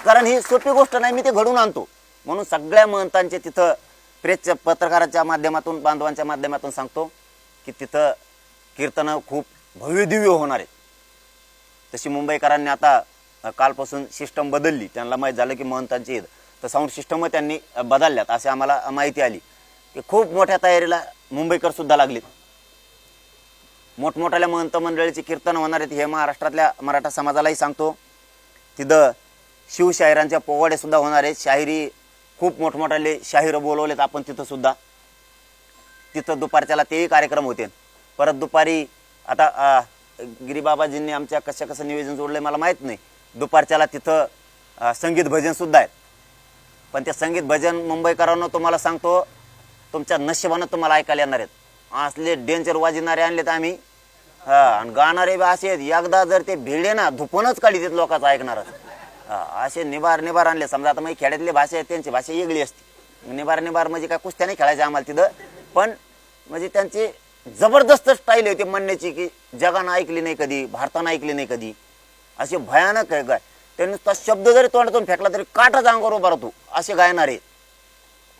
कारण ही सोपी गोष्ट नाही, मी ते घडून आणतो. म्हणून सगळ्या महंतांचे तिथं प्रेसच्या पत्रकाराच्या माध्यमातून, बांधवांच्या माध्यमातून सांगतो की तिथं कीर्तनं खूप भव्य दिव्य होणार आहेत. तशी मुंबईकरांनी आता कालपासून सिस्टम बदलली. त्यांना माहीत झालं की महंतांची ईद, तर साऊंड सिस्टम त्यांनी बदलल्यात असे आम्हाला माहिती आली की खूप मोठ्या तयारीला मुंबईकर सुद्धा लागलीत. मोठमोठ्या महंत मंडळीची कीर्तन होणार आहेत हे महाराष्ट्रातल्या मराठा समाजालाही सांगतो. तिथं शिवशाहिरांच्या पोवाडे सुद्धा होणार आहेत. शाहिरी खूप मोठमोठाले शाहीर बोलवलेत आपण तिथं सुद्धा. तिथं दुपारच्याला तेही कार्यक्रम होते. परत दुपारी आता गिरीबाबाजींनी आमच्या कसं नियोजन जोडलंय मला माहीत नाही. दुपारच्याला तिथं संगीत भजन सुद्धा आहेत. पण ते संगीत भजन मुंबईकरांना तुम्हाला सांगतो तुमच्या नशिबानं तुम्हाला ऐकायला येणार आहेत. असले डेंजर वाजणारे आणलेत आम्ही. आणि गाणारे बी असे आहेत, एकदा जर ते भिडले ना धुपूनच काढीत लोकांचं ऐकणारच. असे निबार आणले. समजा आता मग खेड्यातली भाषा आहे, त्यांची भाषा वेगळी असते. निबार म्हणजे काय कुस्त्या नाही खेळायच्या आम्हाला तिथं, पण म्हणजे त्यांची जबरदस्त स्टाईल आहे ती म्हणण्याची की जगानं ऐकली नाही कधी, भारतानं ऐकली नाही कधी. असे भयानक आहे. काय त्यांनी नुसता शब्द जरी तोंडातून फेकला तरी काठाच अंगावर उभा राहतो असे गायणारे.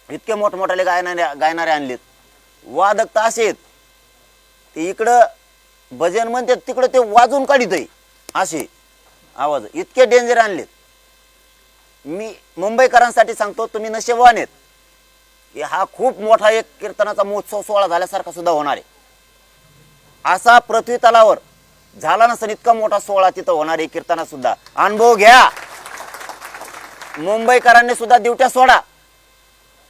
इतके मोठमोठाले गायणारे आणलेत. वादक तर असे आहेत ते इकडं भजन म्हणतात तिकडं ते वाजून काढित आहे असे आवाज. इतके डेंजर आणलेत. मी मुंबईकरांसाठी सांगतो तुम्ही नशीबवान आहेत. हा खूप मोठा एक कीर्तनाचा महोत्सव सोहळा झाल्यासारखा सुद्धा होणार आहे. असा पृथ्वी तलावर झाला नसेल इतका मोठा सोहळा तिथं होणार आहे. कीर्तनात सुद्धा अनुभव घ्या. मुंबईकरांनी सुद्धा ड्युट्या सोडा.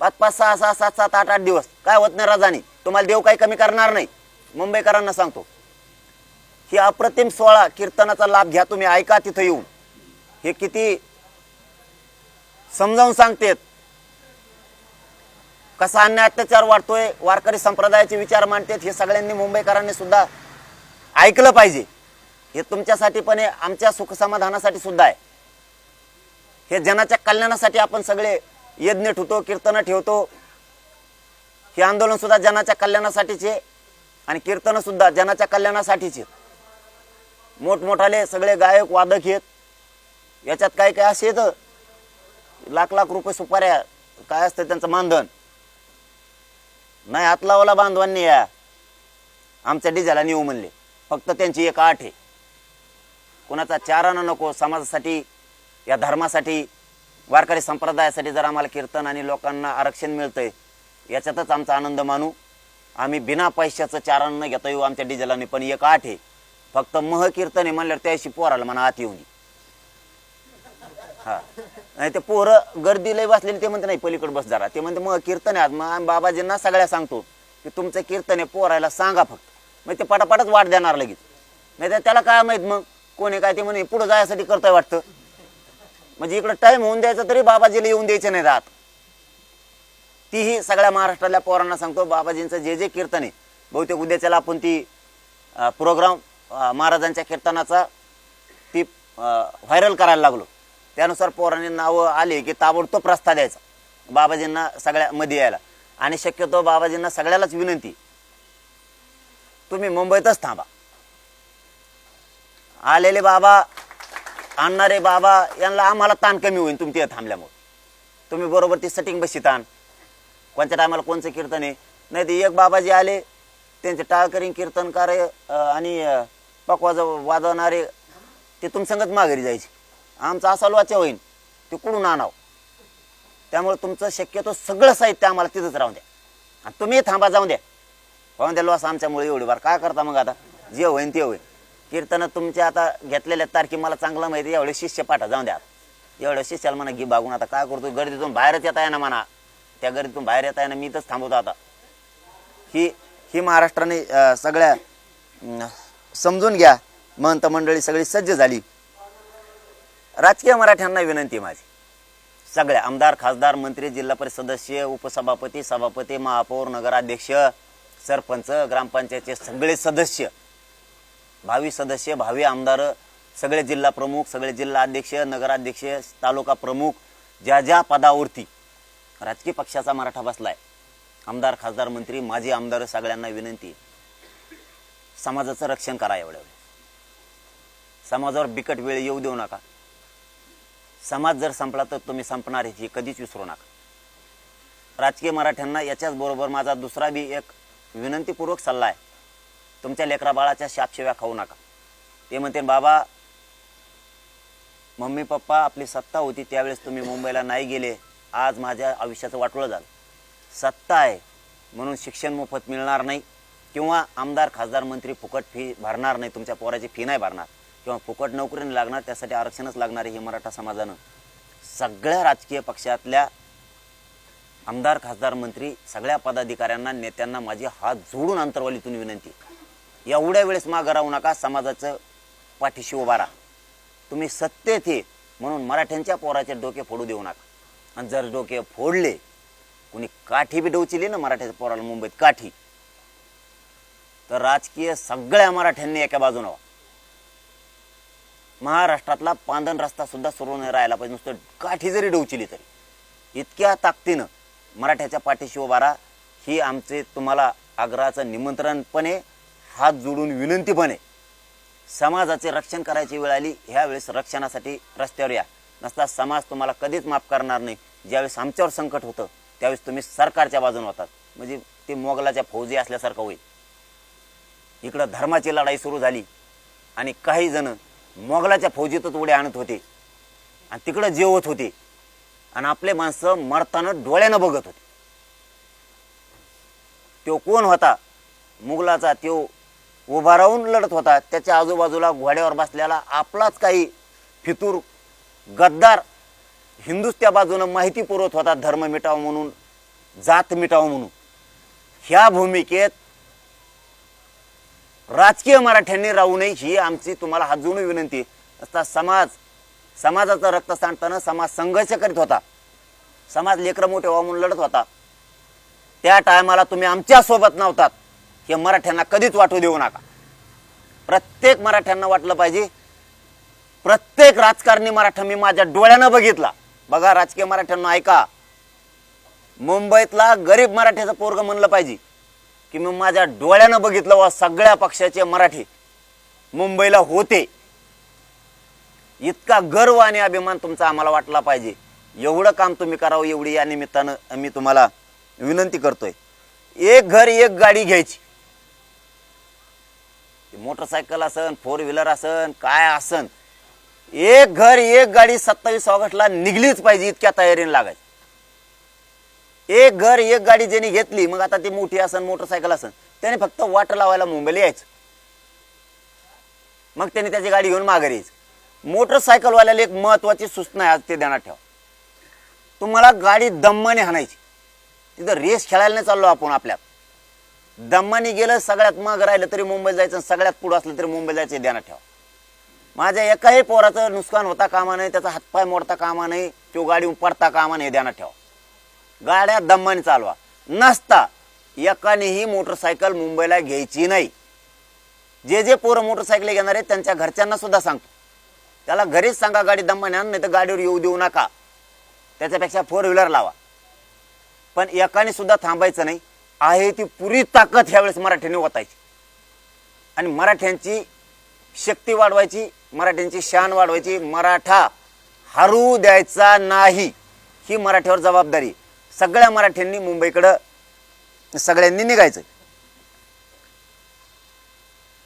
5-5, 6-6, 7-7, 8-8 दिवस काय होत नाही राजानी. तुम्हाला देव काही कमी करणार नाही. मुंबईकरांना सांगतो ही अप्रतिम सोहळा कीर्तनाचा लाभ घ्या. तुम्ही ऐका तिथं येऊन. हे किती समजावून सांगतेत कसा अन्याय अत्याचार वाढतोय. वारकरी संप्रदायाचे विचार मांडतात. हे सगळ्यांनी मुंबईकरांनी सुद्धा ऐकलं पाहिजे. हे तुमच्यासाठी पण आहे, आमच्या सुख समाधानासाठी सुद्धा आहे. हे जनाच्या कल्याणासाठी आपण सगळे यज्ञ ठेवतो, कीर्तन ठेवतो. हे आंदोलन सुद्धा जनाच्या कल्याणासाठीचे आणि कीर्तन सुद्धा जनाच्या कल्याणासाठीचे. मोठमोठाले सगळे गायक वादक आहेत. याच्यात काय काय असे येतं लाख रुपये सुपाऱ्या काय असतं त्यांचं मानधन नाही. हात लावला बांधवांनी या आमच्या डिझेला नेऊ म्हणले फक्त त्यांची एक आठ आहे, कोणाचा चारानं नको, समाजासाठी, या धर्मासाठी, वारकरी संप्रदायासाठी जर आम्हाला कीर्तन आणि लोकांना आरक्षण मिळतंय याच्यातच आमचा आनंद मानू. आम्ही बिना पैशाचं चारण न घेता येऊ आमच्या डिझेलाने, पण एक आठ आहे फक्त मह कीर्तन आहे म्हणल्यावर त्याशी पोराला म्हणा आत येऊन. हा नाही ते पोरं गर्दी लय बसलेली ते म्हणते नाही पलीकडे बस जरा, ते म्हणते मग कीर्तन आहे आज. मग आम्ही बाबाजींना सगळ्या सांगतो की तुमचं कीर्तन आहे, पोरायला सांगा फक्त, मग ते पटापटच वाट देणार लगेच. नाही तर त्याला काय माहित मग कोणी काय ते म्हणे पुढे जायसाठी करतोय वाटतं, म्हणजे इकडं टाइम होऊन द्यायचा तरी बाबाजीला येऊन द्यायचे नाही राहत. तीही सगळ्या महाराष्ट्रातल्या पोरांना सांगतो, बाबाजींचं जे जे कीर्तन आहे, बहुतेक उद्याच्याला आपण ती प्रोग्राम महाराजांच्या कीर्तनाचा ती व्हायरल करायला लागलो. त्यानुसार पोरांनी नावं आले की ताबडतोब प्रस्ताव द्यायचा बाबाजींना सगळ्या मध्ये यायला. आणि शक्यतो बाबाजींना सगळ्यालाच विनंती, तुम्ही मुंबईतच थांबा. आलेले बाबा, आणणारे बाबा यांना आम्हाला ताण कमी होईल तुमची थांबल्यामुळे. तुम्ही बरोबर ती सेटिंग बशी ताण, कोणत्या टायमाला कोणचं कीर्तन आहे. नाही ते एक बाबाजी आले, त्यांचे टाळकरी कीर्तनकार आणि पकवाज वाजवणारे ते तुमसंगत माघारी जायचे. आमचा असा वाचा होईल ते कुठून आणावं. त्यामुळे तुमचं शक्यतो सगळं साहित्य आम्हाला तिथंच राहून द्या आणि तुम्ही थांबा, जाऊन द्या. पाहून द्या लॉस आमच्यामुळे एवढी बार काय करता मग आता, जे होईन ते होईल. कीर्तन तुमच्या आता घेतलेल्या तारखे मला चांगलं माहिती, एवढे शिष्य पाठा, जाऊन द्या. एवढ्या शिष्याला म्हणा घी बागून आता काय करतो, गर्दीतून बाहेरच येता ना म्हणा, त्या गर्दीतून बाहेर येता ना, मी इथंच थांबवतो आता. ही महाराष्ट्राने सगळ्या समजून घ्या. महंत मंडळी सगळी सज्ज झाली. राजकीय मराठ्यांना विनंती माझी, सगळ्या आमदार, खासदार, मंत्री, जिल्हा परिषद सदस्य, उपसभापती, सभापती, महापौर, नगराध्यक्ष, सरपंच, ग्रामपंचायतचे सगळे सदस्य, भावी सदस्य, भावी आमदार, सगळे जिल्हा प्रमुख, सगळे जिल्हा अध्यक्ष, नगराध्यक्ष, तालुका प्रमुख, ज्या ज्या पदावरती राजकीय पक्षाचा मराठा बसलाय, आमदार, खासदार, मंत्री, माजी आमदार, सगळ्यांना विनंती, समाजाचं रक्षण करा. एवढ्या वेळ समाजावर बिकट वेळ येऊ देऊ नका. समाज जर संपला तर तुम्ही संपणार हे कधीच विसरू नका. राजकीय मराठ्यांना याच्याच बरोबर माझा दुसरा बी एक विनंतीपूर्वक सल्ला आहे, तुमच्या लेकरा बाळाच्या शापशिव्या खाऊ नका. ते म्हणते बाबा मम्मी पप्पा आपली सत्ता होती त्यावेळेस तुम्ही मुंबईला नाही गेले, आज माझ्या आयुष्याचं वाटोळं झालं. सत्ता आहे म्हणून शिक्षण मोफत मिळणार नाही, किंवा आमदार, खासदार, मंत्री फुकट फी भरणार नाही, तुमच्या पोराची फी नाही भरणार, किंवा फुकट नोकरी नाही लागणार, त्यासाठी आरक्षणच लागणार आहे. हे मराठा समाजानं सगळ्या राजकीय पक्षातल्या आमदार, खासदार, मंत्री, सगळ्या पदाधिकाऱ्यांना, नेत्यांना माझी हात जोडून अंतरवालीतून विनंती, एवढ्या वेळेस मागं राहू नका. समाजाचं पाठीशी उभा राहा. तुम्ही सत्तेत हे म्हणून मराठ्यांच्या पोराचे डोके फोडू देऊ नका. आणि जर डोके फोडले, कोणी काठी बी डोचिली ना मराठ्याच्या पोराला मुंबईत काठी, तर राजकीय सगळ्या मराठ्यांनी एका बाजूने व्हा. महाराष्ट्रातला पांदन रस्ता सुद्धा सुरू नाही राहायला पाहिजे, नुसतं काठी जरी डोचिली तरी. इतक्या ताकदीनं मराठ्याच्या पाठीशी उभा राहा. ही आमचे तुम्हाला आग्रहाचं निमंत्रण पण आहे, हात जोडून विनंती पण आहे. समाजाचे रक्षण करायची वेळ आली, ह्या वेळेस रक्षणासाठी रस्त्यावर या. नसता समाज तुम्हाला कधीच माफ करणार नाही. ज्यावेळेस आमच्यावर संकट होतं त्यावेळेस तुम्ही सरकारच्या बाजूने होतात, म्हणजे ते मोगलाच्या फौजी असल्यासारखं होईल. इकडं धर्माची लढाई सुरू झाली आणि काही जण मोगलाच्या फौजीतच उड्या आणत होते आणि तिकडं जेवत होते आणि आपले माणसं मरताना डोळ्यानं बघत होते. तो कोण होता? मुघलाचा. तो उभा राहून लढत होता. त्याच्या आजूबाजूला घोड्यावर बसलेला आपलाच काही फितूर गद्दार हिंदूच त्या बाजूनं माहिती पुरवत होता, धर्म मिटाव म्हणून, जात मिटाव म्हणून. ह्या भूमिकेत राजकीय मराठ्यांनी राहू नये ही आमची तुम्हाला हात जोडून विनंती. असता समाजाचं रक्त सांडताना समाज संघर्ष करीत होता, समाज लेकरं मोठे व्हावं म्हणून लढत होता. त्या टायमाला तुम्ही आमच्या सोबत नव्हतात हे मराठ्यांना कधीच वाटू देऊ नका. प्रत्येक मराठ्यांना वाटलं पाहिजे, प्रत्येक राजकारणी मराठा मी माझ्या डोळ्यानं बघितला. बघा राजकीय मराठ्यांना ऐका, मुंबईतला गरीब मराठ्याचं पोरग म्हणलं पाहिजे की मी माझ्या डोळ्यानं बघितलं वा सगळ्या पक्षाचे मराठी मुंबईला होते. इतका गर्व आणि अभिमान तुमचा आम्हाला वाटला पाहिजे. एवढं काम तुम्ही करावं एवढी या निमित्तानं मी तुम्हाला विनंती करतोय. एक घर एक गाडी घ्यायची, मोटरसायकल असन, 4 व्हीलर असन, काय असन, एक घर एक गाडी 27 ऑगस्टला निघलीच पाहिजे इतक्या तयारीने लागायची. एक घर एक गाडी ज्यांनी घेतली, मग आता ती मोठी असन मोटरसायकल असन, त्याने फक्त वाट लावायला मुंबईला यायचं. मग त्याने त्याची गाडी घेऊन माघारी यायचं. मोटरसायकलवाल्याला एक महत्वाची सूचना आहे, आज ते ध्यानात ठेवा. तुम्हाला गाडी दम्माने हाणायची. तिथं रेस खेळायला नाही चाललो आपण. आपल्यात दम्माने गेलं, सगळ्यात माग राहिलं तरी मुंबईला जायचं, सगळ्यात पुढं असलं तरी मुंबईला जायचं, ध्यानात ठेवा. माझ्या एकाही पोराचं नुकसान होता कामा नाही, त्याचा हातपाय मोडता कामा नाही, तो गाडीवर पडता कामा नाही, ध्यानात ठेवा. गाड्या दम्माने चालवा. नसता एकानेही मोटरसायकल मुंबईला घ्यायची नाही. जे जे पोरं मोटरसायकल घेणार आहेत त्यांच्या घरच्यांना सुद्धा सांगतो, त्याला घरीच सांगा गाडी दम्माने आण, नाही तर गाडीवर येऊ देऊ नका. त्याच्यापेक्षा 4 व्हीलर लावा. पण एकाने सुद्धा थांबायचं नाही. आहे ती पुरी ताकद ह्यावेळेस मराठ्यांनी ओतायची आणि मराठ्यांची शक्ती वाढवायची, मराठ्यांची शान वाढवायची. मराठा हरू द्यायचा नाही, ही मराठ्यावर जबाबदारी. सगळ्या मराठ्यांनी मुंबईकडं सगळ्यांनी निघायचं.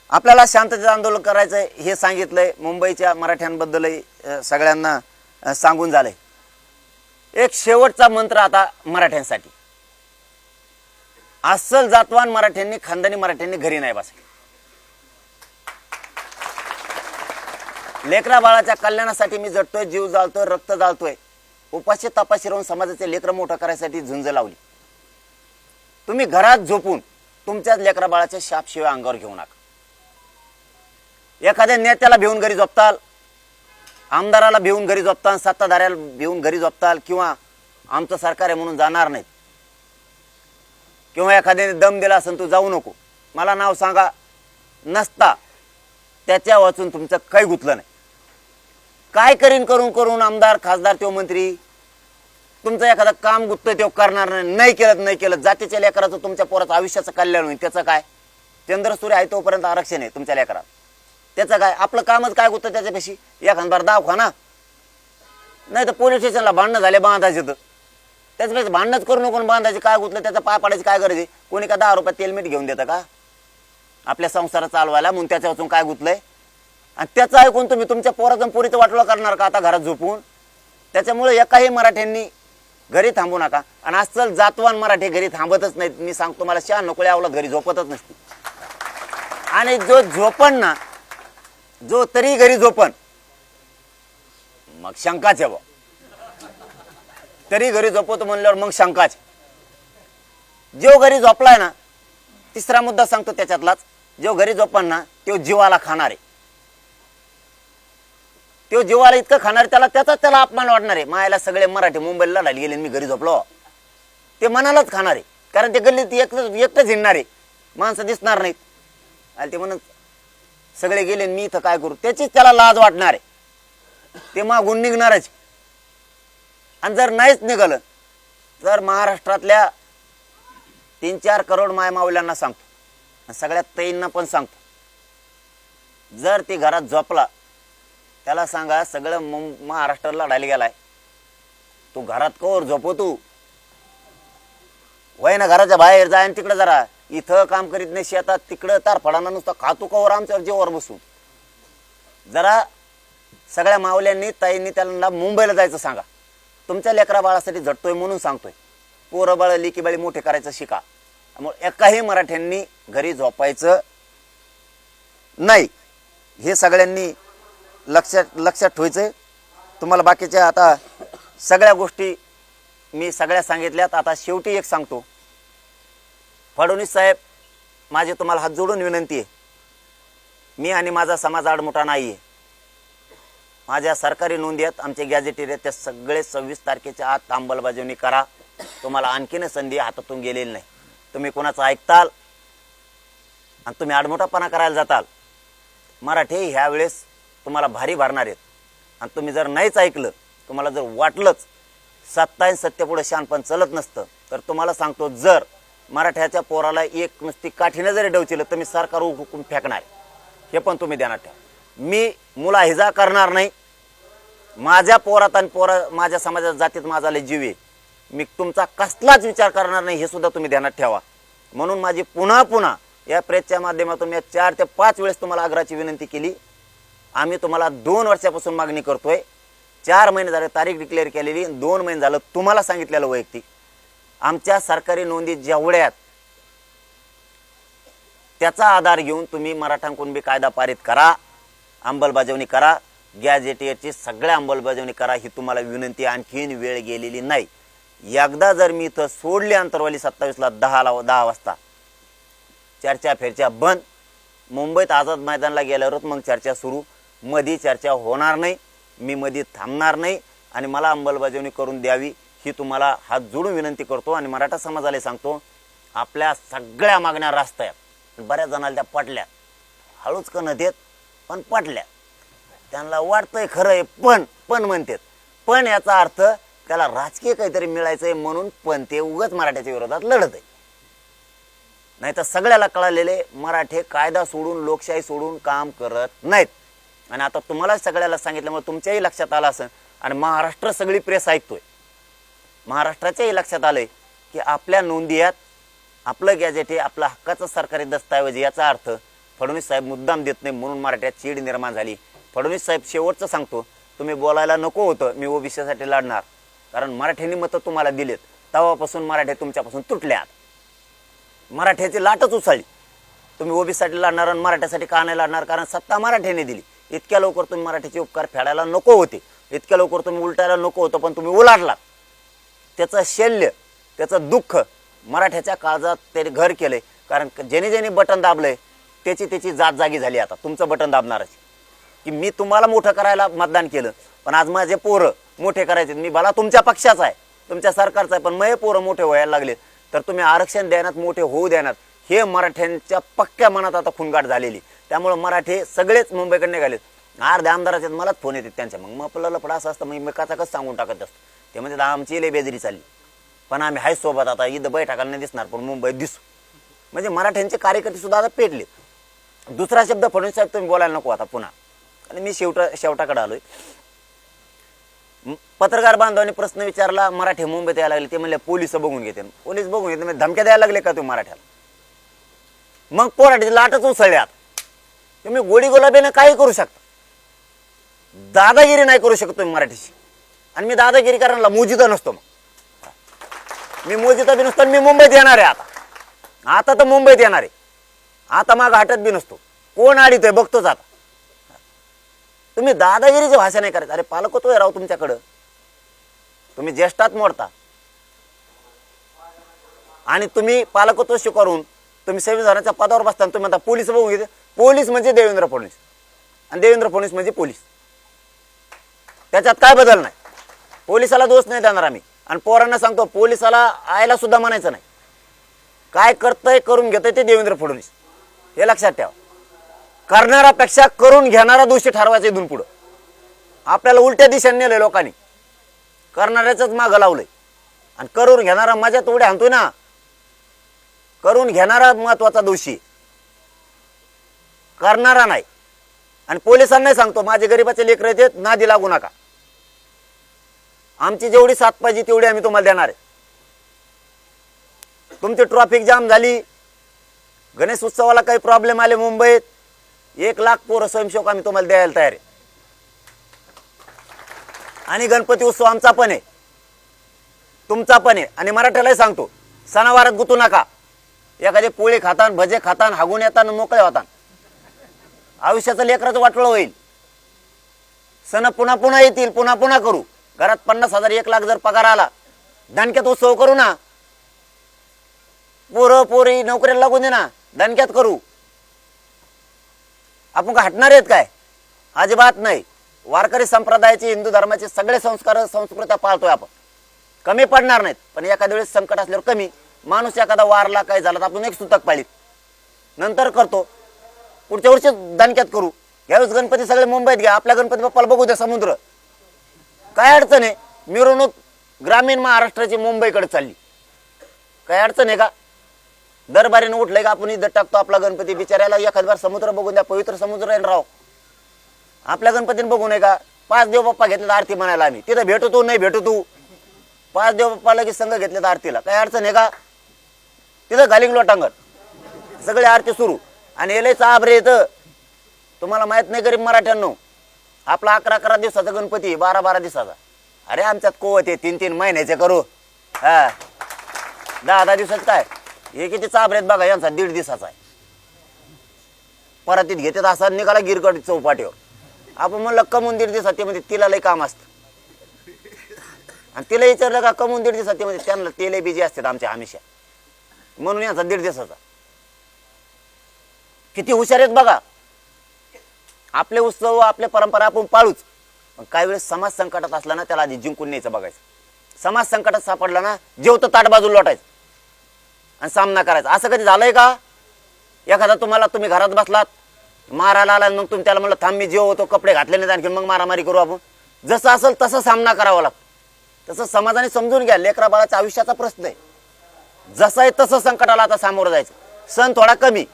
आपल्याला शांततेचं आंदोलन करायचंय हे सांगितलंय. मुंबईच्या मराठ्यांबद्दलही सगळ्यांना सांगून झालंय. एक शेवटचा मंत्र आता मराठ्यांसाठी. अस्सल जातवान मराठ्यांनी, खानदानी मराठ्यांनी घरी नाही बसायचं. लेकरा बाळाच्या कल्याणासाठी मी जगतोय, जीव जाळतोय, रक्त जाळतोय. उपाशी तपाशी राहून समाजाचे लेकरं मोठं करायसाठी झुंज लावली. तुम्ही घरात झोपून तुमच्याच लेकरा बाळाच्या शापशिवाय अंगावर घेऊ नका. एखाद्या नेत्याला भिवून घरी झोपताल, आमदाराला भिवून घरी झोपताल, सत्ताधाऱ्याला भिवून घरी झोपताल, किंवा आमचं सरकार आहे म्हणून जाणार नाहीत, किंवा एखाद्याने दम दिला असेल तू जाऊ नको, मला नाव सांगा, नसता त्याच्या वाचून तुमचं काही गुतलं नाही. काय करीन करून करून आमदार खासदार तो मंत्री, तुमचं एखादं काम गुततंय तो करणार नाही. नाही केलं जातीच्या लेकराचं तुमच्या पोराचं आयुष्याचं कल्याण होईल. त्याचं काय? चंद्रसूर्य आहे तोपर्यंत आरक्षण आहे तुमच्या लेकरात. त्याचं काय? आपलं कामच काय गुततं त्याच्यापेशी? एखाद बार दवाखाना, नाही तर पोलीस स्टेशनला भांडणं झाले बांधायचे, तर त्याच्यापेक्षा भांडणच करू नको, बांधायचे काय गुतलं, त्याचा पाय पाडायची काय गरज आहे? कोणी का 10 रुपयात तेलमीठ घेऊन देतं का आपल्या संसारात चालवायला? म्हणून त्याच्या वाचून काय गुतलंय? आणि त्याचं ऐकून तुम्ही तुमच्या पोराचं पोरीचं वाटलं करणार का आता घरात झोपून? त्याच्यामुळे एकाही मराठ्यांनी घरी थांबू नका. आणि अस्सल जातवान मराठी घरी थांबतच नाहीत. मी सांगतो, मला 96 आवलं घरी झोपतच नसते. आणि जो झोपण ना, जो तरी घरी झोपण, मग शंकाच आहे बा. तरी घरी झोपवतो म्हणल्यावर मग शंकाच. जो घरी झोपलाय ना, तिसरा मुद्दा सांगतो त्याच्यातलाच, जो घरी झोपण ना तो जीवाला खाणार आहे. तो जीवाला इतकं खाणार, त्याला अपमान वाटणार आहे. मायाला सगळे मराठी मुंबईला लढायला गेले, मी घरी झोपलो, ते मनालाच खाणार आहे. कारण ते गल्लीत एकटंच हिंडणार आहे, माणसं दिसणार नाहीत. आणि ते म्हणत सगळे गेले, मी इथं काय करू, त्याचीच त्याला लाज वाटणार आहे. ते मागून निघणारच. आणि जर नाहीच निघालं तर महाराष्ट्रातल्या 3-4 करोड मायमावल्यांना सांगतो, सगळ्यात ताईंना पण सांगतो, जर ती घरात झोपला त्याला सांगा सगळं महाराष्ट्राला लढायला गेलाय, तू घरात कवर झोपो, तू वय ना घराच्या बाहेर जाय, तिकडे जरा इथं काम करीत नाही शेतात, तिकडं तारफडाना नुसतं खातो कवर आमच्यावर जेवर बसून. जरा सगळ्या मावल्यांनी ताईंनी त्याला मुंबईला जायचं सांगा. तुमच्या लेकरा बाळासाठी झटतोय म्हणून सांगतोय. पोरं बाळ लेकी बाळी मोठे करायचं शिका. त्यामुळे एकाही मराठ्यांनी घरी झोपायचं नाही, हे सगळ्यांनी लक्षात ठेवायचंय. तुम्हाला बाकीच्या आता सगळ्या गोष्टी मी सगळ्या सांगितल्यात. आता शेवटी एक सांगतो, फडणवीस साहेब, माझी तुम्हाला हात जोडून विनंती आहे, मी आणि माझा समाज आडमुठा नाही आहे. माझ्या सरकारी नोंदी आहेत, आमचे गॅजेटेड आहेत, त्या सगळे 26 तारखेच्या आत अंमलबजावणी करा. तुम्हाला आणखीन संधी हातातून गेलेली नाही. तुम्ही कोणाचं ऐकताल आणि तुम्ही आडमुठापणा करायला जाताल, मराठी ह्या वेळेस तुम्हाला भारी भरणार आहेत. आणि तुम्ही जर नाहीच ऐकलं, तुम्हाला जर वाटलंच सत्ता आणि सत्तेपुढे शानपण चलत नसतं, तर तुम्हाला सांगतो, जर मराठ्याच्या पोराला एक नुसती काठीनं जरी डवचिलं तर मी सरकार हुकूम फेकणार, हे पण तुम्ही ध्यानात ठेवा. मी मुलाहिजा करणार नाही. माझ्या पोरात आणि माझ्या समाजाच्या जातीत माझा लय जीव आहे. मी तुमचा कसलाच विचार करणार नाही, हे सुद्धा तुम्ही ध्यानात ठेवा. म्हणून माझी पुन्हा या प्रेसच्या माध्यमातून मी 4 ते 5 वेळेस तुम्हाला आग्रहाची विनंती केली. आम्ही तुम्हाला 2 वर्षापासून मागणी करतोय. 4 महिने झाले तारीख डिक्लेअर केलेली, 2 महिने झालं तुम्हाला सांगितलेलं वैयक्तिक. आमच्या सरकारी नोंदी जेवढ्यात त्याचा आधार घेऊन तुम्ही मराठा कुणबी कायदा पारित करा, अंमलबजावणी करा, गॅजेटियरची सगळ्या अंमलबजावणी करा. ही तुम्हाला विनंती. आणखीन वेळ गेलेली नाही. एकदा जर मी इथं सोडली अंतरवाली 27ला 10 वाजता चर्चा फेरच्या बंद. मुंबईत आझाद मैदानला गेल्यावरच मग चर्चा सुरू. मधी चर्चा होणार नाही. मी मध्ये थांबणार नाही आणि मला अंमलबजावणी करून द्यावी ही तुम्हाला हात जोडून विनंती करतो. आणि मराठा समाजाला सांगतो, आपल्या सगळ्या मागण्या रास्त आहेत. बऱ्याच जणाला त्या पटल्या, हळूच का न देत पण पटल्या. त्यांना वाटतंय खरं आहे पण म्हणतात. पण याचा अर्थ त्याला राजकीय काहीतरी मिळायचंय म्हणून पण ते उगाच मराठ्याच्या विरोधात लढत आहे. नाही तर सगळ्याला कळालेले मराठे कायदा सोडून लोकशाही सोडून काम करत नाहीत. आणि आता तुम्हाला सगळ्याला सांगितल्यामुळे तुमच्याही लक्षात आलं असेल आणि महाराष्ट्र सगळी प्रेस ऐकतोय. महाराष्ट्राच्याही लक्षात आलंय की आपल्या नोंदी यात आपलं गॅजेट हे आपला हक्काचं सरकारी दस्तऐवज. याचा अर्थ फडणवीस साहेब मुद्दाम देत नाही म्हणून मराठ्यात चीड निर्माण झाली. फडणवीस साहेब शेवटचं सांगतो, तुम्ही बोलायला नको होतं मी ओबीसीसाठी लढणार, कारण मराठ्यांनी मतं तुम्हाला दिलेत. तेव्हापासून मराठे तुमच्यापासून तुटल्यात. मराठ्याची लाटच उचलली. तुम्ही ओबीसीसाठी लढणार आणि मराठ्यासाठी का नाही लढणार? कारण सत्ता मराठ्याने दिली. इतक्या लवकर तुम्ही मराठ्याचे उपकार फेडायला नको होते, इतक्या लवकर तुम्ही उलटायला नको होतं, पण तुम्ही उलाटलात. त्याचं शल्य, त्याचं दुःख मराठ्याच्या काळजात त्याने घर केलंय. कारण ज्याने ज्याने बटन दाबलंय त्याची जात जागी झाली. आता तुमचं बटन दाबणारच की मी तुम्हाला मोठं करायला मतदान केलं, पण आज माझे पोरं मोठे करायचे. मी भला तुमच्या पक्षाचा आहे, तुमच्या सरकारचा आहे, पण माझे पोरं मोठे व्हायला लागले तर तुम्ही आरक्षण द्यानात, मोठे होऊ द्यानात. हे मराठ्यांच्या पक्क्या मनात आता खुणगाट झालेली. त्यामुळे मराठे सगळेच मुंबईकडे निघालेत. अर्ध्या आमदाराचे मलाच फोन येतात त्यांच्या. मग आपल्याला पडा असं असतं, मग मी कसं सांगून टाकत असतो. ते म्हणजे आमची लय बेजरी चालली, पण आम्ही हाय सोबत. आता इथं बैठकाला नाही दिसणार पण मुंबईत दिसू. म्हणजे मराठ्यांचे कार्यकर्ते सुद्धा आता पेटले. दुसरा शब्द फडणवीस साहेब तुम्ही बोलायला नको आता पुन्हा. आणि मी शेवटाकडे आलोय. पत्रकार बांधवांनी प्रश्न विचारला, मराठे मुंबईत यायला लागले. ते म्हणले पोलीस बघून घेते. पोलीस बघून घेते म्हणजे धमक्या द्यायला लागले का तुम्ही मराठ्याला? मग पोराठी लाटच उसळल्यात. तुम्ही गोडी गुलाबीने काही करू शकता, दादागिरी नाही करू शकत तुम्ही मराठीशी. आणि मी दादागिरी करायला मोजिता नसतो. मग मी मोजिता बी नसतो. मी मुंबईत येणार आहे. आता तर मुंबईत येणार आहे. आता माग हटत बी नसतो. कोण आडीतोय बघतोच आता. तुम्ही दादागिरीची भाषा नाही करायचं. अरे पालकत्व आहे राव तुमच्याकडं, तुम्ही ज्येष्ठात मोडता. आणि तुम्ही पालकत्व स्वीकारून तुम्ही संविधानाच्या पदावर बसताना तुम्ही म्हणता पोलीस बघून घेते. पोलीस म्हणजे देवेंद्र फडणवीस आणि देवेंद्र फडणवीस म्हणजे पोलीस. त्याच्यात काय बदल नाही. पोलिसाला दोष नाही देणार आम्ही. आणि पोरांना सांगतो, पोलिसाला आयला सुद्धा म्हणायचं नाही. काय करतंय करून घेतोय ते देवेंद्र फडणवीस, हे लक्षात ठेवा. करणारापेक्षा करून घेणारा दोषी ठरवायचं इथून पुढं. आपल्याला उलट्या दिशेने नेलंय लोकांनी, करणाऱ्याच मागं लावलंय. आणि करून घेणारा मजा तेवढे आणतोय ना. करून घेणारा महत्वाचा दोषी, करणारा नाही. आणि पोलिसांना सांगतो, माझे गरीबाचे लेकर येतात, नादी लागू नका. आमची जेवढी साथ पाहिजे तेवढी आम्ही तुम्हाला देणार आहे. तुमची ट्रॅफिक जाम झाली, गणेश उत्सवाला काही प्रॉब्लेम आले मुंबईत, 1 लाख पोरं स्वयंसेवक आम्ही तुम्हाला द्यायला तयार आहे. आणि गणपती उत्सव आमचा पण आहे, तुमचा पण आहे. आणि मराठ्यालाही सांगतो, सणावारात गुतू नका. एखादे पोळी खातान, भजे खातान, हागून येताना मोकळे होतान, आयुष्याचं लेकराचं वाटोळं होईल. सण पुन्हा पुन्हा येतील, पुन्हा पुन्हा करू. घरात 50,000 1 लाख जर पगार आला, दणक्यात उत्सव करू ना. पोरं पोरी नोकरीला लागून दे ना, दणक्यात करू. आपण का हटणार आहेत काय? अजिबात नाही. वारकरी संप्रदायाचे, हिंदू धर्माचे सगळे संस्कार संस्कृत्या पाळतोय आपण, कमी पडणार नाहीत. पण एखाद्या वेळेस संकट असल्यावर कमी. माणूस एखादा वारला, काय झाला तर आपण एक सुतक पाळीत नंतर करतो. पुढच्या वर्षी दणक्यात करू. यावेळेस गणपती सगळे मुंबईत घ्या, आपल्या गणपती बाप्पाला बघू द्या समुद्र. काय अडचण आहे? मिरवणूक ग्रामीण महाराष्ट्राची मुंबईकडे चालली, काय अडचण आहे का? दरबारीने उठलंय का आपण इथं टाकतो आपला गणपती. बिचाऱ्याला एखाद बार समुद्र बघून द्या, पवित्र समुद्र आहे राव. आपल्या गणपतीने बघू नये का? 5 देव बाप्पा घेतले आरती म्हणायला आम्ही, तिथं भेटू तू नाही भेटू तू. 5 देव बाप्पा लगेच संघ घेतले आरतीला, काय अडचण आहे का? तिथं घालिंग लोटांगण सगळे आरती सुरू आणि एले चाबरे येतं. तुम्हाला माहित नाही गरीब मराठ्यांनो, आपला 11-11 दिवसाचा गणपती, 12-12 दिवसाचा. अरे आमच्यात कोवत आहे 3-3 महिन्याचे करू. हा 10-10 दिवसात काय हे किती चाबरेत बघा. यांचा 1.5 दिवसाचा आहे. परातीत घेतात असा निघाला गिरगड चौपाटीवर. आपण म्हणलं कमून 1.5 दिवसात, ते म्हणजे तिला लय काम असतं. आणि तिला विचारलं का कमून 1.5 दिवसात, ते म्हणजे त्यांना तेले बिजी असतात आमच्या हमेशा, म्हणून यांचा 1.5 दिवसाचा. किती हुशार आहेत बघा. आपले उत्सव आपले परंपरा आपण पाळूच, पण काही वेळेस समाज संकटात असला ना त्याला आधी जिंकून न्यायचं बघायचं. समाज संकटात सापडला ना जेवतं ताट बाजूला लोटायचं आणि सामना करायचा. असं कधी झालंय का? एखादा तुम्ही घरात बसलात, मारायला आला, मग तुम्ही त्याला म्हणलं थांब मी जेव होतो, कपडे घातले नाही आणखी मग मारामारी करू आपण. जसं असेल तसं सामना करावा लागतो. तसं समाजाने समजून घ्या, लेकरा बाळाच्या आयुष्याचा प्रश्न आहे. जसं आहे तसं संकटाला आता सामोरं जायचं. सण थोडा कमी,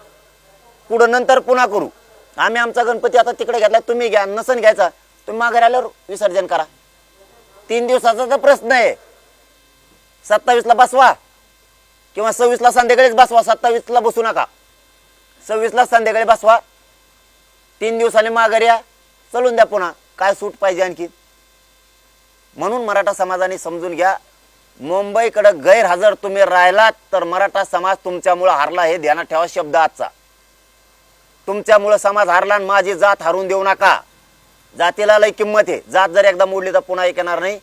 पुढं नंतर पुन्हा करू. आम्ही आमचा गणपती आता तिकडे घेतला, तुम्ही घ्या. नसन घ्यायचा तुम्ही माघारी आल्यावर विसर्जन करा. 3 दिवसाचा तर प्रश्न आहे. 27ला बसवा किंवा 26ला संध्याकाळीच बसवा. 27ला बसू नका, 26ला संध्याकाळी बसवा. 3 दिवसांनी माघारी या, चलून द्या पुन्हा. काय सूट पाहिजे आणखी? म्हणून मराठा समाजाने समजून घ्या, मुंबईकडे गैरहजर तुम्ही राहिलात तर मराठा समाज तुमच्यामुळे हारला, हे ध्यानात ठेवा. शब्द आजचा, तुमच्यामुळे समाज हारला आणि माझी जात हारून देऊ नका. जातीला लय किंमत आहे. जात जर एकदा मोडली तर पुन्हा एक येणार नाही.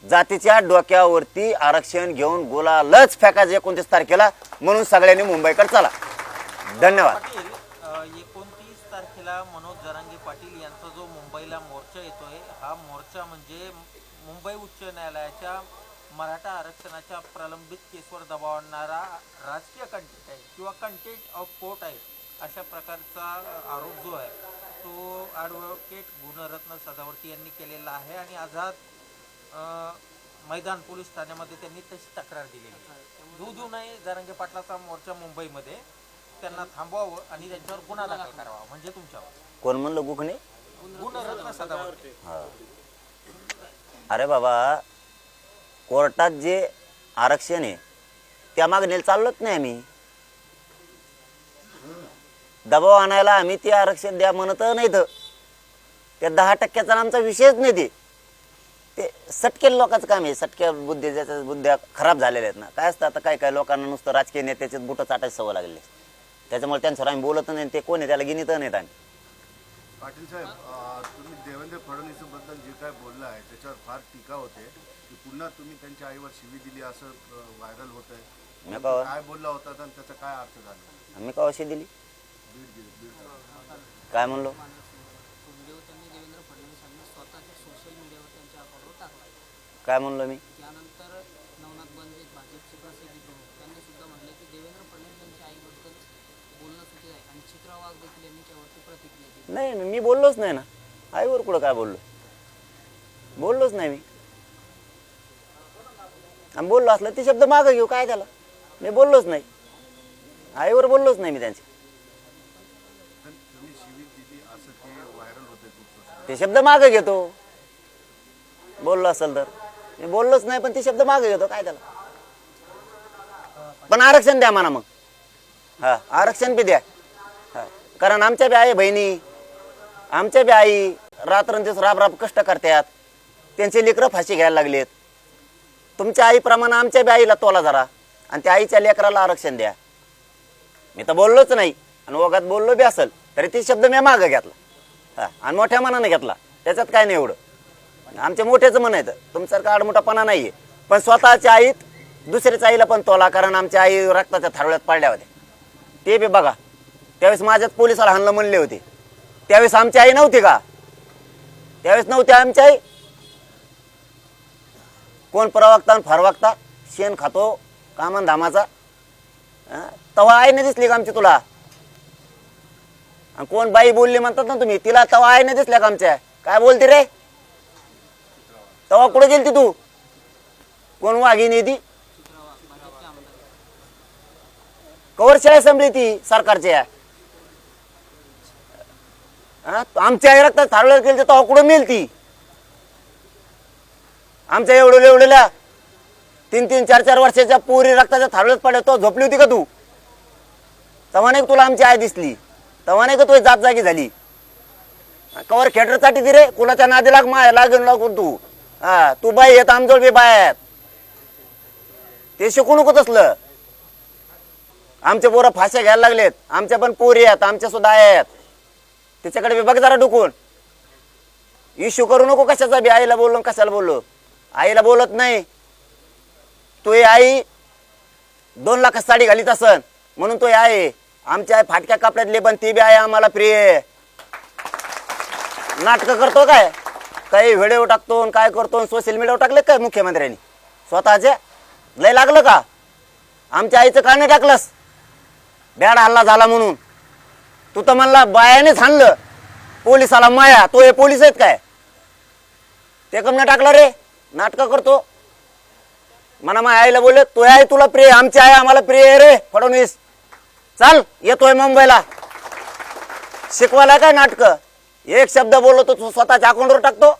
जातीच्या डोक्यावरती आरक्षण घेऊन गुलालच फेकायचं 29 तारखेला. म्हणून सगळ्यांनी मुंबईकडे चला. धन्यवाद. 29 तारखेला मनोज जरांगे पाटील यांचा जो मुंबईला मोर्चा येतोय, हा मोर्चा म्हणजे मुंबई उच्च न्यायालयाच्या मराठा आरक्षणाच्या प्रलंबित केसवर दबाव आणणारा राजकीय कंटेंट आहे किंवा कंटेंट ऑफ कोर्ट आहे, अशा प्रकारचा आरोप जो आहे तो ॲडव्होकेट गुणरत्न सदावर्ती यांनी केलेला आहे. आणि आझाद मैदान पोलीस ठाण्यामध्ये त्यांनी तशी तक्रार दिलेली. देऊ नये जरांगे पाटलाचा मोर्चा मुंबईमध्ये, त्यांना थांबवावं आणि त्यांच्यावर गुन्हा दाखल करावा. म्हणजे तुमच्यावर कोण म्हणलं गुखणे? गुणरत्न सदावर्ती. अरे बाबा, कोर्टात जे आरक्षण आहे त्या मागणीला चाललोच नाही आम्ही. दबाव आणायला आम्ही ते आरक्षण द्या म्हणत नाही. तर त्या 10% आमचा विषयच नाही. ते सटकेल लोकांचं काम आहे. सटक्या बुद्धी, ज्याच्या बुद्ध्या खराब झालेल्या आहेत ना. काय असतं आता, काय काय लोकांना नुसतं राजकीय नेत्याचेच बुटं चाटायची सवय लागलेली, त्याच्यामुळे त्यांच्यावर आम्ही बोलत नाही. ते कोण आहे त्याला गिनीत नाहीत आम्ही. पाटील साहेब, तुम्ही देवेंद्र फडणवीसांबद्दल जे काय बोललं आहे त्याच्यावर फार टीका होते की पुन्हा तुम्ही त्यांच्या आईवर शिवी दिली असं व्हायरल होत आहे. काय बोलला होता आणि त्याचा काय अर्थ झाला? आम्ही का अशी दिली? काय म्हणलो? काय म्हणलो मी? त्यानंतर नवनाथ बंदे भाजपचे प्रसिद्धी प्रमुख त्यांनी सुद्धा म्हटले की देवेंद्र फडणवीस यांच्या आईबद्दल बोलणं चुकीचं आहे. आणि चित्रा वाघ देखील यांनी त्यावरती प्रतिक्रिया दिली. नाही, मी बोललोच नाही ना. आईवर कुठं काय बोललोच नाही मी. आणि बोललो असलं ते शब्द मागं घेऊ, काय त्याला. मी बोललोच नाही, आईवर बोललोच नाही मी त्यांच्या. ते शब्द मागे घेतो. बोललो असेल तर मी बोललोच नाही, पण ते शब्द मागे घेतो, काय त्याला. पण आरक्षण द्या म्हणा मग. हा, आरक्षण बी द्या. कारण आमच्या बी आई बहिणी, आमच्या बी आई रात्रंदिवस राब कष्ट करतात. त्यांचे लेकरं फाशी घ्यायला लागलेत. तुमच्या आईप्रमाणे आमच्या बी आईला तोला जरा, आणि त्या आईच्या लेकराला आरक्षण द्या. मी तर बोललोच नाही, आणि ओघात बोललो बी असेल तरी ते शब्द मी मागं घेतला. हा, आणि मोठ्या मनाने घेतला. त्याच्यात काय नाही एवढं. आमच्या मोठ्याचं म्हणायचं, तुमच्यासारखा आडमोठापणा नाहीये. पण स्वतःच्या आईत दुसऱ्याच्या आईला पण तोला. कारण आमच्या आई रक्ताच्या थारोळ्यात पडल्या होत्या. ते बी बघा. त्यावेळेस माझ्याच पोलिसाला हाणलं म्हणले होते. त्यावेळेस आमची आई नव्हती का? त्यावेळेस नव्हती आमची आई. कोण परवागता आणि फरवागता शेण खातो कामन धामाचा. तवा आईने दिसली का आमची तुला? कोण बाई बोलली म्हणतात ना तुम्ही, तिला तवा आईने दिसल्या का आमच्या? काय बोलते रे? तवा कुठे गेलती तू? कोण वाघिणी ती? कवर शाळा संभली ती सरकारच्या. आमच्या आई रक्तात थारोळ्यात गेली तेव्हा कुठं मिळेल ती? आमच्या एवढ्या 3-3, 4-4 वर्षाच्या पोरी रक्ताच्या थारोळ्यात पडल्या तो झोपली होती का तू? तेव्हा नाही का तुला आमची आई दिसली, तेव्हा नाही का तुझी जात जागी झाली. कवर खेटरसाठी ती रे, कुणाच्या नादी लागून लागून तू. हा, तू बाई येत आमजोळ बी बाय आहेत, ते शिकू नको तसलं. आमचे पोरं फाश्या घ्यायला लागलेत, आमच्या पण पोरी आहेत, आमच्या सुद्धा आहेत, त्याच्याकडे बी बघ जरा डुकून. इश्यू करू नको कशाचा बी. आईला बोललो कशाला बोललो, आईला बोलत नाही. तू आई 2 लाख साडी घालीत असन म्हणून तो आहे. आमच्या आई फाटक्या कपड्यातली पण ती बी आहे आम्हाला प्रिय. नाटकं करतो काय, काही व्हिडिओ टाकतो आणि काय करतो, सोशल मीडियावर टाकले काय मुख्यमंत्र्यांनी स्वतःचे? लय लागलं का? आमच्या आईचं का नाही टाकलंस? बॅड हल्ला झाला म्हणून. तू तर म्हणला बायानेच हाणलं, पोलिसाला माया. तो हे पोलीस आहेत काय? ते कम नाही टाकलं रे, नाटकं करतो. म्हणा माझ्या आईला बोलले तो आहे तुला प्रिय, आमची आई आम्हाला प्रिय आहे रे फडणवीस. चाल येतोय मुंबईला शिकवायला काय नाटकं. एक शब्द बोललो तो स्वतःच्या अकाउंटवर टाकतो.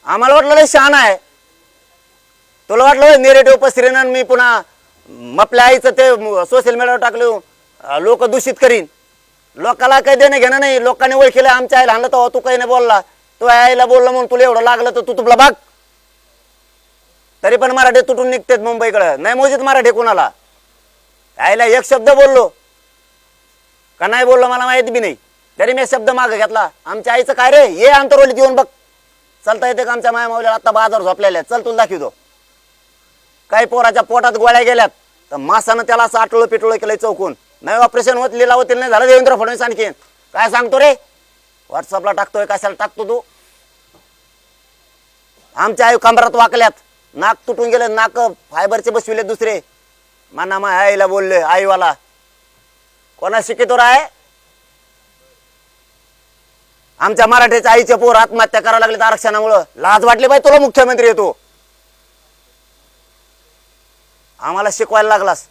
आम्हाला वाटलं शहाणा आहे, तुला वाटलं नेरेटिव्ह पसरीन मी पुन्हा आपल्या आईचं ते सोशल मीडियावर टाकलं लोक दूषित करीन. लोकाला काही देणं घेणं नाही. लोकांनी ओळखीला आमच्या आईला आणलं तेव्हा तू काही नाही बोलला. तू आईला बोलला म्हणून तुला एवढं लागलं तर तू तुला बघ. तरी पण मराठी तुटून निघतेत मुंबईकडे, नाही मोजीत मराठी कुणाला. आईला एक शब्द बोललो का नाही बोललो मला माहिती बी नाही, तरी मी शब्द मागे घेतला. आमच्या आईचं काय रे, ये आंतरवलीत येऊन बघ. चालता येते का आमच्या माया मावल्या? आता बाजार झोपलेल्या, चल तुला दाखवतो. काही पोराच्या पोटात गोळ्या गेल्यात तर मासानं त्याला असं आटोळं पिटोळं केलंय चौकून. नाही ऑपरेशन होत, लिलावतील नाही झालं. देवेंद्र फडणवीस आणखीन काय सांगतो रे? व्हॉट्सअपला टाकतोय, कशाला टाकतो तू? आमच्या आई कमरात वाकल्यात, नाक तुटून गेले, नाक फायबरचे बसविले दुसरे. म्हणा मा आईला बोलले आईवाला कोणा शिकितो आहे? आमच्या मराठीच्या आईचे पोर आत्महत्या करायला लागले आरक्षणामुळं. लाज वाटली बाई तुला? मुख्यमंत्री येतो आम्हाला शिकवायला लागलास.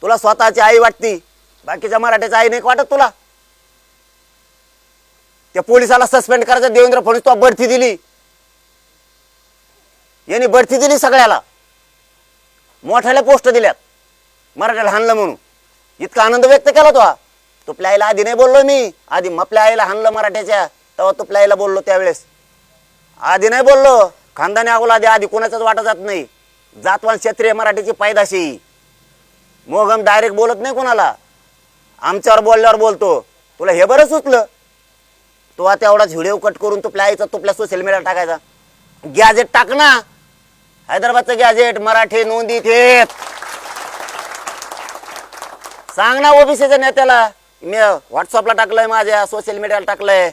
तुला स्वतःची आई वाटती, बाकीच्या मराठीची आई नाही वाटत तुला? त्या पोलिसाला सस्पेंड करायचं देवेंद्र फडणवीस तो बढती दिली, यांनी बढती दिली सगळ्याला. मोठ्याला पोस्ट दिल्यात मराठ्याला हाणलं म्हणून. इतका आनंद व्यक्त केला तो. तुपल्या आईला आधी नाही बोललो मी, आधी आपल्या आईला हाणलं मराठ्याच्या तेव्हा तुपल्या आईला बोललो त्यावेळेस. आधी नाही बोललो. खानदानी अगोला आधी कोणाचाच वाटा जात नाही. जातवान क्षत्रिय मराठीची पायदाशी. मोगम डायरेक्ट बोलत नाही कोणाला, आमच्यावर बोलल्यावर बोलतो. तुला हे बरं सुचलं, तो आता एवढाच व्हिडिओ कट करून तुपल्या आईचा तुपल्या सोशल मीडियावर टाकायचा. गॅजेट टाक ना, हैदराबादचं गॅजेट, मराठी नोंदीत येत. सांग ना ओबीसीच्या नेत्याला, मी व्हॉट्सअपला टाकलंय, माझ्या सोशल मीडियाला टाकलंय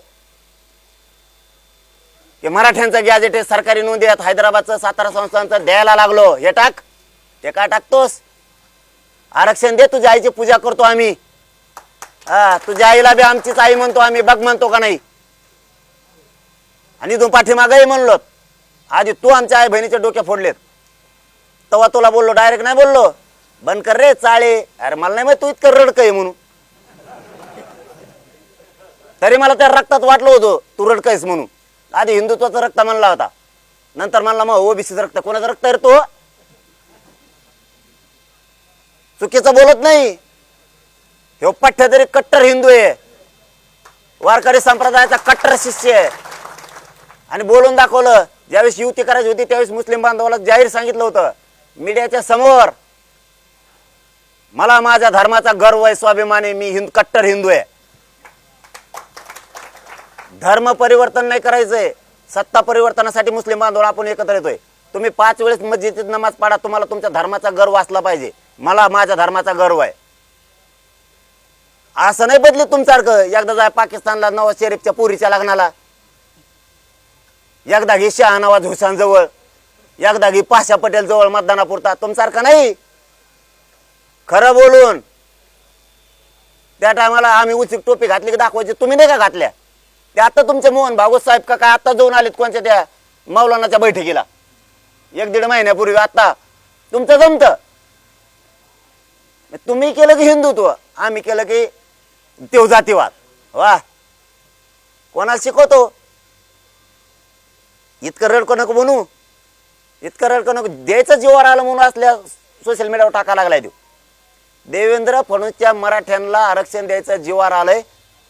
की मराठ्यांचं गॅजेट आहे, सरकारी नोंदी आहेत, हैदराबादचं सातारा संस्थांचं द्यायला लागलो. हे टाक. ते काय टाकतोस? आरक्षण दे, तुझ्या आईची पूजा करतो आम्ही. हा, तुझ्या आईला बी आमचीच आई म्हणतो आम्ही, बघ म्हणतो का नाही? आणि तू पाठीमागही म्हणलो. आधी तू आमच्या आई बहिणीचे डोके फोडलेत, तेव्हा तुला बोललो, डायरेक्ट नाही बोललो. बंद कर रे चाळे. अरे मला नाही माहिती तू इतकं रडकय म्हणून. तरी मला त्या रक्तात वाटलं होतं तू रडकयस म्हणून. आधी हिंदुत्वाचं रक्त म्हणला होता, नंतर म्हणला मग ओबीसीचं रक्त. कोणाचं रक्त आहे तो? चुकीचं बोलत नाही. हे पठ्य तरी कट्टर हिंदू आहे, वारकरी संप्रदायाचा कट्टर शिष्य आहे. आणि बोलून दाखवलं. ज्यावेळेस युती करायची होती त्यावेळेस मुस्लिम बांधवाला जाहीर सांगितलं होतं मीडियाच्या समोर, मला माझ्या धर्माचा गर्व आहे, स्वाभिमान आहे, मी कट्टर हिंदू आहे. धर्म परिवर्तन नाही करायचंय, सत्ता परिवर्तनासाठी मुस्लिम बांधव आपण एकत्र येतोय. तुम्ही 5 वेळेस मस्जिदीत नमाज पाडा, तुम्हाला तुमच्या धर्माचा गर्व असला पाहिजे. मला माझ्या धर्माचा गर्व आहे. असं नाही बदली तुमच्यासारखं. एकदा जाय पाकिस्तानला नवाज शरीफच्या पुरीच्या लग्नाला, एकदा घे शहानवाज हुसेन जवळ, एकदा घे पाशा पटेल जवळ मतदानापुरता. तुमच्यासारखं नाही. खरं बोलून त्या टायमाला आम्ही उचित टोपी घातली की दाखवायची, तुम्ही नाही का घातल्या? ते आता तुमचे मोहन भागवत साहेब का काय आता जाऊन आलेत कोणत्या त्या मौलानाच्या बैठकीला 1-1.5 महिन्यापूर्वी. आता तुमचं जमत. तुम्ही केलं की हिंदुत्व, आम्ही केलं की देव जातीवाद. वा, कोणाला शिकवतो? इतकं रडकं नको बनू, इतकं रडकं नको. द्यायचं जीवावर आलं म्हणून असल्या सोशल मीडियावर टाकायला लागलाय. देवेंद्र फडणवीसच्या मराठ्यांना आरक्षण द्यायचं जीवावर आलंय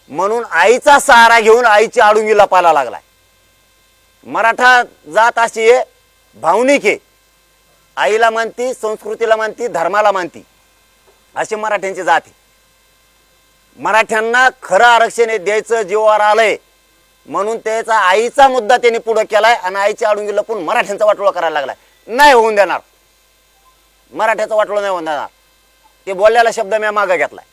म्हणून आईचा सहारा घेऊन आईची आडुंगी लपायला लागलाय. मराठा जात अशी आहे, भावनिक आहे, आईला मानती, संस्कृतीला मानती, धर्माला मानती, अशी मराठ्यांची जात आहे. मराठ्यांना खरं आरक्षण द्यायचं जीवावर आलंय म्हणून त्याचा आईचा मुद्दा त्यांनी पुढे केलाय आणि आईची आडुंगी लपून मराठ्यांचा वाटोळा करायला लागलाय. नाही होऊन देणार, मराठ्याचा वाटोळा नाही होऊन देणार. ते बोललेला शब्द मी मागे घेतलाय.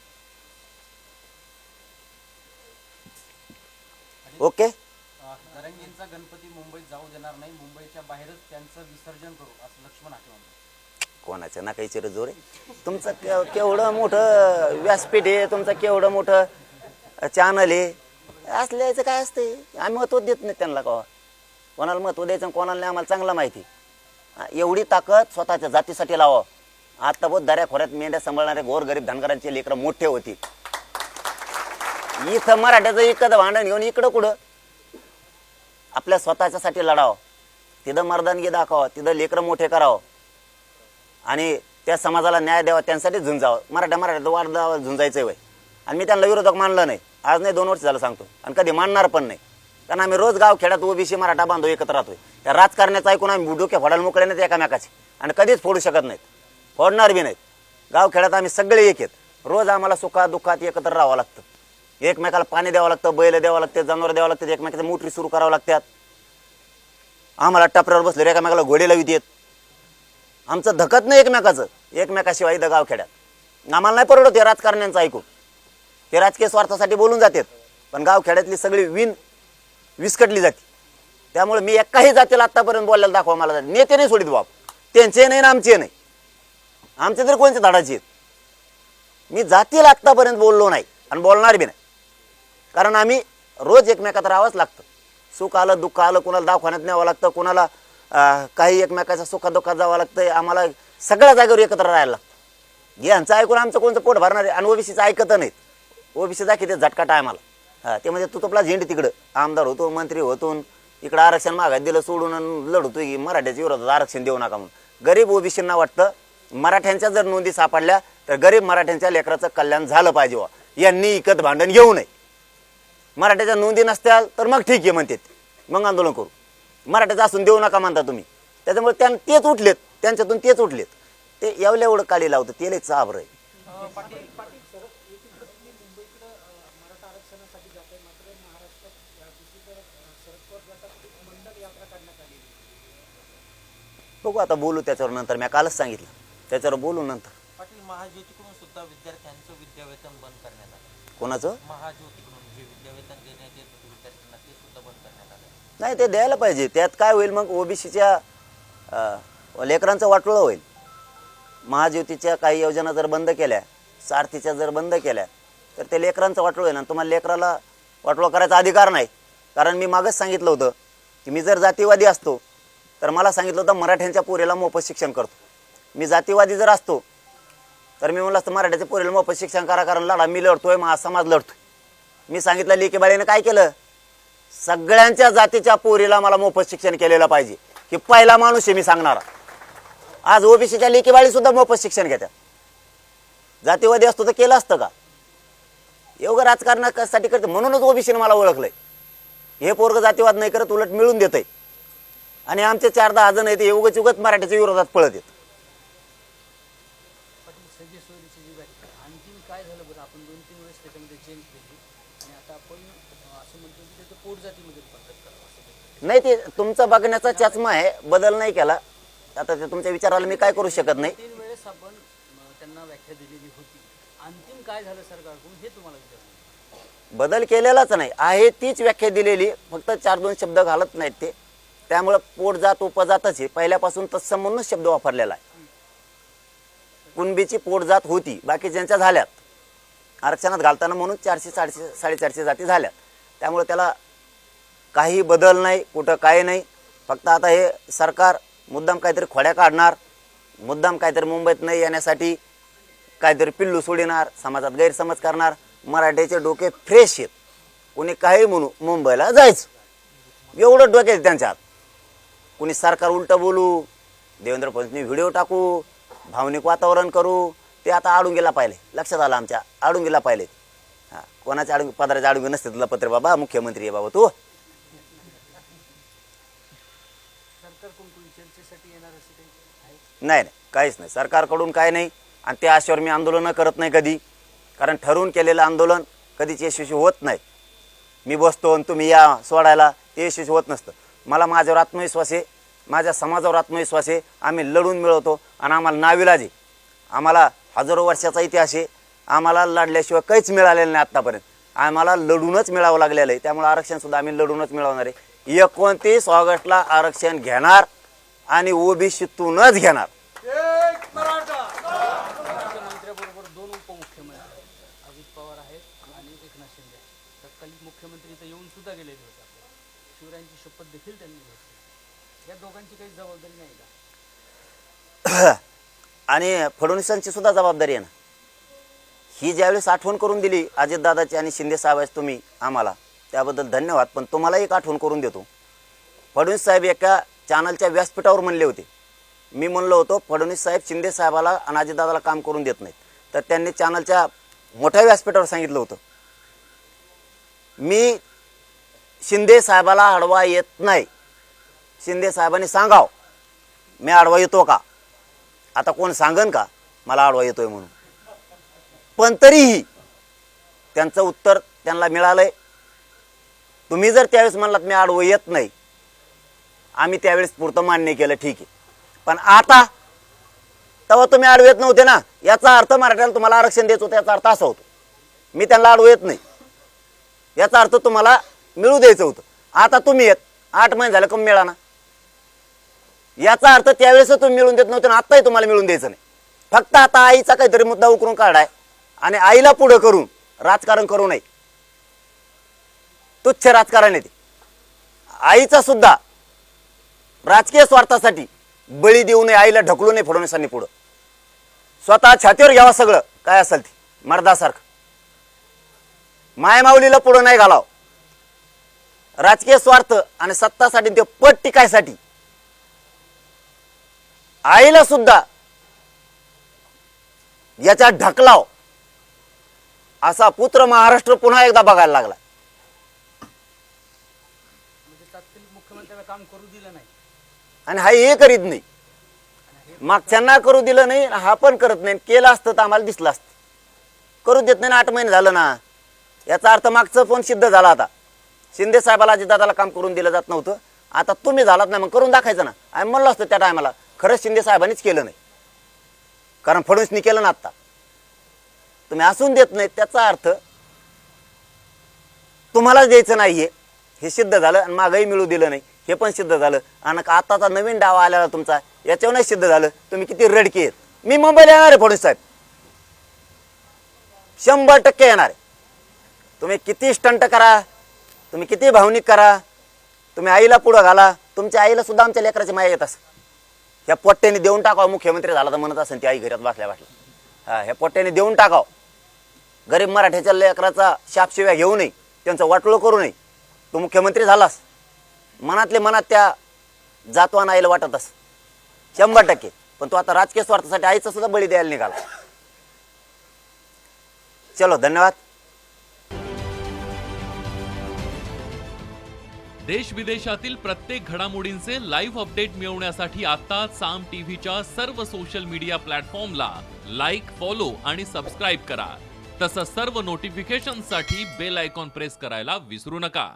ओके. जरांगेंचा गणपती मुंबईत जाऊ देणार नाही, मुंबईच्या बाहेरच त्यांचं विसर्जन करू असं लक्ष्मण हाके म्हणतात. कोणाचं ना काही चिरजोर आहे. तुमचं केवढं मोठं व्यासपीठ आहे, तुमचं केवढं मोठं चॅनल आहे. असल्याचं काय असते, आम्ही महत्व देत नाही त्यांना. कोणाला महत्व द्यायचं आणि कोणाला नाही आम्हाला चांगलं माहिती. एवढी ताकद स्वतःच्या जातीसाठी लावा. आता बहुत दऱ्या खोऱ्यात मेंढ्या सांभाळणारे गोरगरीब धनगरांचे लेकरं मोठे होते. इथं मराठ्याचं इकडं भांडण घेऊन इकडं कुठं आपल्या स्वतःच्यासाठी लढावं. तिथं मर्दानगी दाखवावं, तिथं लेकरं मोठे करावं आणि त्या समाजाला न्याय द्यावा, त्यांसाठी झुंजावं. मराठ्यात वाढ झुंजायचं वय. आणि मी त्यांना विरोधक मानलं नाही, आज नाही 2 वर्ष झालं सांगतो, आणि कधी मानणार पण नाही. कारण आम्ही रोज गाव खेड्यात ओबीसी मराठा बांधव एकत्र राहतोय. त्या राजकारण्याचं ऐकून आम्ही डोके फोडायला मोकळे नाहीत एकामेकाचे, आणि कधीच फोडू शकत नाहीत, फोडणार बी नाहीत. गाव खेड्यात आम्ही सगळे एक आहेत. रोज आम्हाला सुखात दुःखात एकत्र राहावं लागतं. एकमेकाला पाणी द्यावं लागतं, बैल द्यावं लागते, जनावर द्यावं लागतात, एकमेकाच्या मोटरी सुरू करावं लागतात. आम्हाला टपऱ्यावर बसले एकामेकाला घोडे लावित येत. आमचं धकत नाही एकमेकाचं, एकमेकाशिवाय इथं गाव खेड्यात. आम्हाला नाही परवडत हे राजकारण्यांचं ऐकून. ते राजकीय स्वार्थासाठी बोलून जातात, पण गाव खेड्यातली सगळी विस्कटली जाते. त्यामुळे मी एकाही जातीला आतापर्यंत बोलायला दाखवा मला. नेते नाही सोडित बाप, त्यांचे नाही ना आमचे नाही. आमचे तरी कोणते धाडाचे आहेत. मी जातीला आत्तापर्यंत बोललो नाही आणि बोलणार बी नाही. कारण आम्ही रोज एकमेकात राहावंच लागतं. सुख आलं दुःख आलं, कुणाला दवाखान्यात न्यावं लागतं, कुणाला काही एकमेकाच्या सुखात दुःखात जावं लागतं. आम्हाला सगळ्या जागेवर एकत्र राहायला लागतं. यांचं ऐकून आमचं कोणतं पोट भरणार आहे. आणि ओबीसीचं ऐकत नाहीत. ओबीसी दाखवते झटका टायमाला. ते म्हणजे तू तपला झेंड तिकडं आमदार होतो, मंत्री होतो, इकडं आरक्षण मागायला दिलं सोडून लढतोय की मराठ्याच्या विरोधात आरक्षण देऊ नका म्हणून. गरीब ओबीसींना वाटतं मराठ्यांच्या जर नोंदी सापडल्या तर गरीब मराठ्यांच्या लेकराचं कल्याण झालं पाहिजे. यांनी इकत भांडण घेऊ नये. मराठ्याच्या नोंदी नसत्याल तर मग ठीक आहे म्हणतात, मग आंदोलन करू. मराठ्याचं असून देऊ नका म्हणता तुम्ही. त्याच्यामुळे तेच उठलेत, त्यांच्यातून तेच उठलेत. ते एवढं काळी लावतं, ते लई चाबर आहे. बघू आता, बोलू त्याच्यावर नंतर. मी कालच सांगितलं त्याच्यावर बोलू नंतर. पाटील, महाज्योतीकडून सुद्धा विद्यार्थ्यांचं विद्यावेतन बंद करण्यात आलं. कोणाचं? महाज्योतीकडून जे विद्यावेतन देण्यात येत होते विद्यार्थ्यांना ते सुद्धा बंद करण्यात आलं. नाही, ते द्यायला पाहिजे. त्यात काय होईल मग, ओबीसीच्या लेकरांचं वाटोळं होईल. महाज्योतीच्या काही योजना जर बंद केल्या, सारथीच्या जर बंद केल्या तर ते लेकरांचं वाटोळं होईल. आणि तुम्हाला लेकराला वाटोळं करायचा अधिकार नाही. कारण मी मागच सांगितलं होतं की मी जर जातीवादी असतो तर मला सांगितलं होतं मराठ्यांच्या पोरीला मोफत शिक्षण करतो. मी जातीवादी जर असतो तर मी म्हणलं असतं मराठ्याच्या पोरीला मोफत शिक्षण करा, कारण लढा मी लढतोय, माझा समाज लढतोय. मी सांगितलं लेकी बाळीने काय केलं, सगळ्यांच्या जातीच्या पोरीला मला मोफत शिक्षण केलेलं पाहिजे. की पहिला माणूस आहे मी सांगणारा. आज ओबीसीच्या लेकी बाळी सुद्धा मोफत शिक्षण घेतात. जातीवादी असतो तर केलं असतं का? एवढं राजकारणासाठी करते म्हणूनच ओबीसीने मला ओळखलंय. हे पोरग जातीवाद नाही करत, उलट मिळून देतय. आणि आमचे 4-10 जण आहेत उगच मराठ्याच्या विरोधात पळत आहेत. सगळी सोयीची जी घटना आणखीन काय झालं बरं, आपण 2-3 वेळेस त्याच्यामध्ये चेंज केली आणि आता आपण असं म्हणतो की त्याचं पोट जातीमध्ये रूपांतर करावं. नाही, ते तुमचा बघण्याचा चष्मा आहे, बदल नाही केला. आता ते तुमच्या विचाराला मी काय करू शकत नाही. 3 वेळेस आपण त्यांना व्याख्या दिलेली होती. अंतिम काय झालं सरकारकडून हे तुम्हाला विचारलं. बदल केलेलाच नाही आहे, तीच व्याख्या दिलेली, फक्त 4-2 शब्द घालत नाहीत ते. त्यामुळे पोटजात उपजातच आहे, पहिल्यापासून तत्सम म्हणूनच शब्द वापरलेला आहे. कुणबीची पोटजात होती, बाकी ज्यांच्या झाल्यात आरक्षणात घालताना म्हणून 400-450 जाती झाल्यात. त्यामुळे त्याला काही बदल नाही, कुठं काही नाही. फक्त आता हे सरकार मुद्दाम काहीतरी खोड्या काढणार, मुद्दाम काहीतरी मुंबईत नाही येण्यासाठी काहीतरी पिल्लू सोडणार, समाजात गैरसमज करणार. मराठ्याचे डोके फ्रेश आहेत. कोणी काही म्हणू मुंबईला जायचं एवढं डोके आहेत त्यांच्यात. कोणी सरकार उलटं बोलू, देवेंद्र फडणवीसनी व्हिडिओ टाकू, भावनिक वातावरण करू ते आता आडुंगीला पाहिले, लक्षात आलं आमच्या आडुंगीला पाहिले. हां, कोणाच्या आडुंगी पदराच्या आडुंगी नसते तुला पत्र बाबा, मुख्यमंत्री आहे बाबा तू. सरकार कोण चर्चेसाठी येणार असे काही आहे? नाही नाही, काहीच नाही, सरकारकडून काय नाही. आणि त्या आशेवर मी आंदोलनं करत नाही कधी, कारण ठरवून केलेलं आंदोलन कधीच यशस्वी होत नाही. मी बसतो आणि तुम्ही या सोडायला, ते यशस्वी होत नसतं. मला माझ्यावर आत्मविश्वास आहे, माझ्या समाजावर आत्मविश्वास आहे. आम्ही लढून मिळवतो आणि आम्हाला नाविलाज आहे. आम्हाला हजारो वर्षाचा इतिहास आहे, आम्हाला लढल्याशिवाय काहीच मिळालेलं नाही आत्तापर्यंत. आम्हाला लढूनच मिळावं लागलेलं आहे. त्यामुळे आरक्षणसुद्धा आम्ही लढूनच मिळवणार आहे. 29 ऑगस्टला आरक्षण घेणार आणि ओबीसीतूनच घेणार. मुख्यमंत्र्याबरोबर 2 उपमुख्यमंत्री अजित पवार आहेत आणि एकनाथ शिंदे. तत्कालीन मुख्यमंत्री इथं येऊन सुद्धा गेलेले होते. शिवरायांची शपथ देखील त्यांनी घेतली. या दोघांची काही जबाबदारी नाही का? आणि फडणवीसांची सुद्धा जबाबदारी आहे ना. ही ज्यावेळेस आठवण करून दिली अजितदादाची आणि शिंदे साहेबांची तुम्ही आम्हाला, त्याबद्दल धन्यवाद. पण तुम्हाला एक आठवण करून देतो. फडणवीस साहेब एका चॅनलच्या व्यासपीठावर म्हणले होते, मी म्हणलो होतो फडणवीस साहेब शिंदे साहेबाला आणि अजितदादाला काम करून देत नाहीत. तर त्यांनी चॅनलच्या मोठ्या व्यासपीठावर सांगितलं होतं, मी शिंदे साहेबाला अडवा येत नाही. शिंदे साहेबांनी सांगाव मी अडवा येतो का. आता कोण सांगन का मला अडवा येतोय म्हणून. पण तरीही त्यांचं उत्तर त्यांना मिळालंय. तुम्ही जर त्यावेळेस म्हणलात मी आडवं येत नाही, आम्ही त्यावेळेस पुरतं मान्य केलं, ठीक आहे. पण आता तेव्हा तुम्ही आडवे येत नव्हते ना, याचा अर्थ मराठ्याला तुम्हाला आरक्षण द्यायचं होतं, याचा अर्थ असा होतो मी त्यांना आडवं येत नाही, याचा अर्थ तुम्हाला मिळू द्यायचं होतं. आता तुम्ही येत 8 महिने झाले कमी मिळा ना, याचा अर्थ त्यावेळेस तुम्ही मिळून देत नव्हते ना, आत्ताही तुम्हाला मिळून द्यायचं नाही. फक्त आता आईचा काहीतरी मुद्दा उकरून काढाय आणि आईला पुढं करून राजकारण करू नये. तुच्छ राजकारण आहे ते. आईचा सुद्धा राजकीय स्वार्थासाठी बळी देऊ नये, आईला ढकलू नये फडणवीसांनी पुढं. स्वतः छातीवर घ्यावा सगळं काय असेल ते मर्दासारखं. मायमाऊलीला पुढं नाही घालाव. राजकीय स्वार्थ आणि सत्तासाठी ते पट टिकायसाठी आईला सुद्धा याच्या ढकलाव असा पुत्र महाराष्ट्र पुन्हा एकदा बघायला लागला. म्हणजे तत्कालीन मुख्यमंत्र्याला काम करू दिलं नाही आणि हा हे करीत नाही. मागच्यांना करू दिलं नाही, हा पण करत नाही. केलं असतं तर आम्हाला दिसलं असतं. करू देत नाही ना, 8 महिने झालं ना. याचा अर्थ मागचं पण सिद्ध झाला. आता शिंदे साहेबाला अजितदादाला काम करून दिलं जात नव्हतं, आता तुम्ही झालात ना, मग करून दाखायचं ना. आम्ही म्हणलं असतं त्या टायमाला, खरंच शिंदे साहेबांनीच केलं नाही, कारण फडणवीसनी केलं ना. आता तुम्ही असून देत नाही, त्याचा अर्थ तुम्हालाच द्यायचं नाहीये हे सिद्ध झालं. आणि मागही मिळू दिलं नाही हे पण सिद्ध झालं. आणि आताचा नवीन डाव आलेला तुमचा, याच्यावरही सिद्ध झालं तुम्ही किती रडके आहेत. मी मुंबईला येणार आहे फडणवीस साहेब, 100% येणार आहे. तुम्ही किती स्टंट करा, तुम्ही किती भावनिक करा, तुम्ही आईला पुढं घाला. तुमच्या आईला सुद्धा आमच्या लेकराची माया येत असं. ह्या पोट्ट्याने देऊन टाकावं, मुख्यमंत्री झाला तर म्हणत असेल ती आई घरात बसल्या बसल्या. हा, ह्या पोट्ट्याने देऊन टाकावं. गरीब मराठ्याच्या लेकराचा शापशिव्या घेऊ नये, त्यांचं वाटोळं करू नये. तू मुख्यमंत्री झालास, मनातले मनात त्या जातवान आईला वाटत अस 100%. पण तो आता राजकीय स्वार्थासाठी आईचा सुद्धा बळी द्यायला निघाला. चलो, धन्यवाद. देश विदेशातील प्रत्येक घडामोडींचे लाईव्ह अपडेट मिळवण्यासाठी आता साम टीव्हीच्या सर्व सोशल मीडिया प्लॅटफॉर्मला लाईक, फॉलो आणि सबस्क्राईब करा. तसंच सर्व नोटिफिकेशनसाठी बेल आयकॉन प्रेस करायला विसरू नका.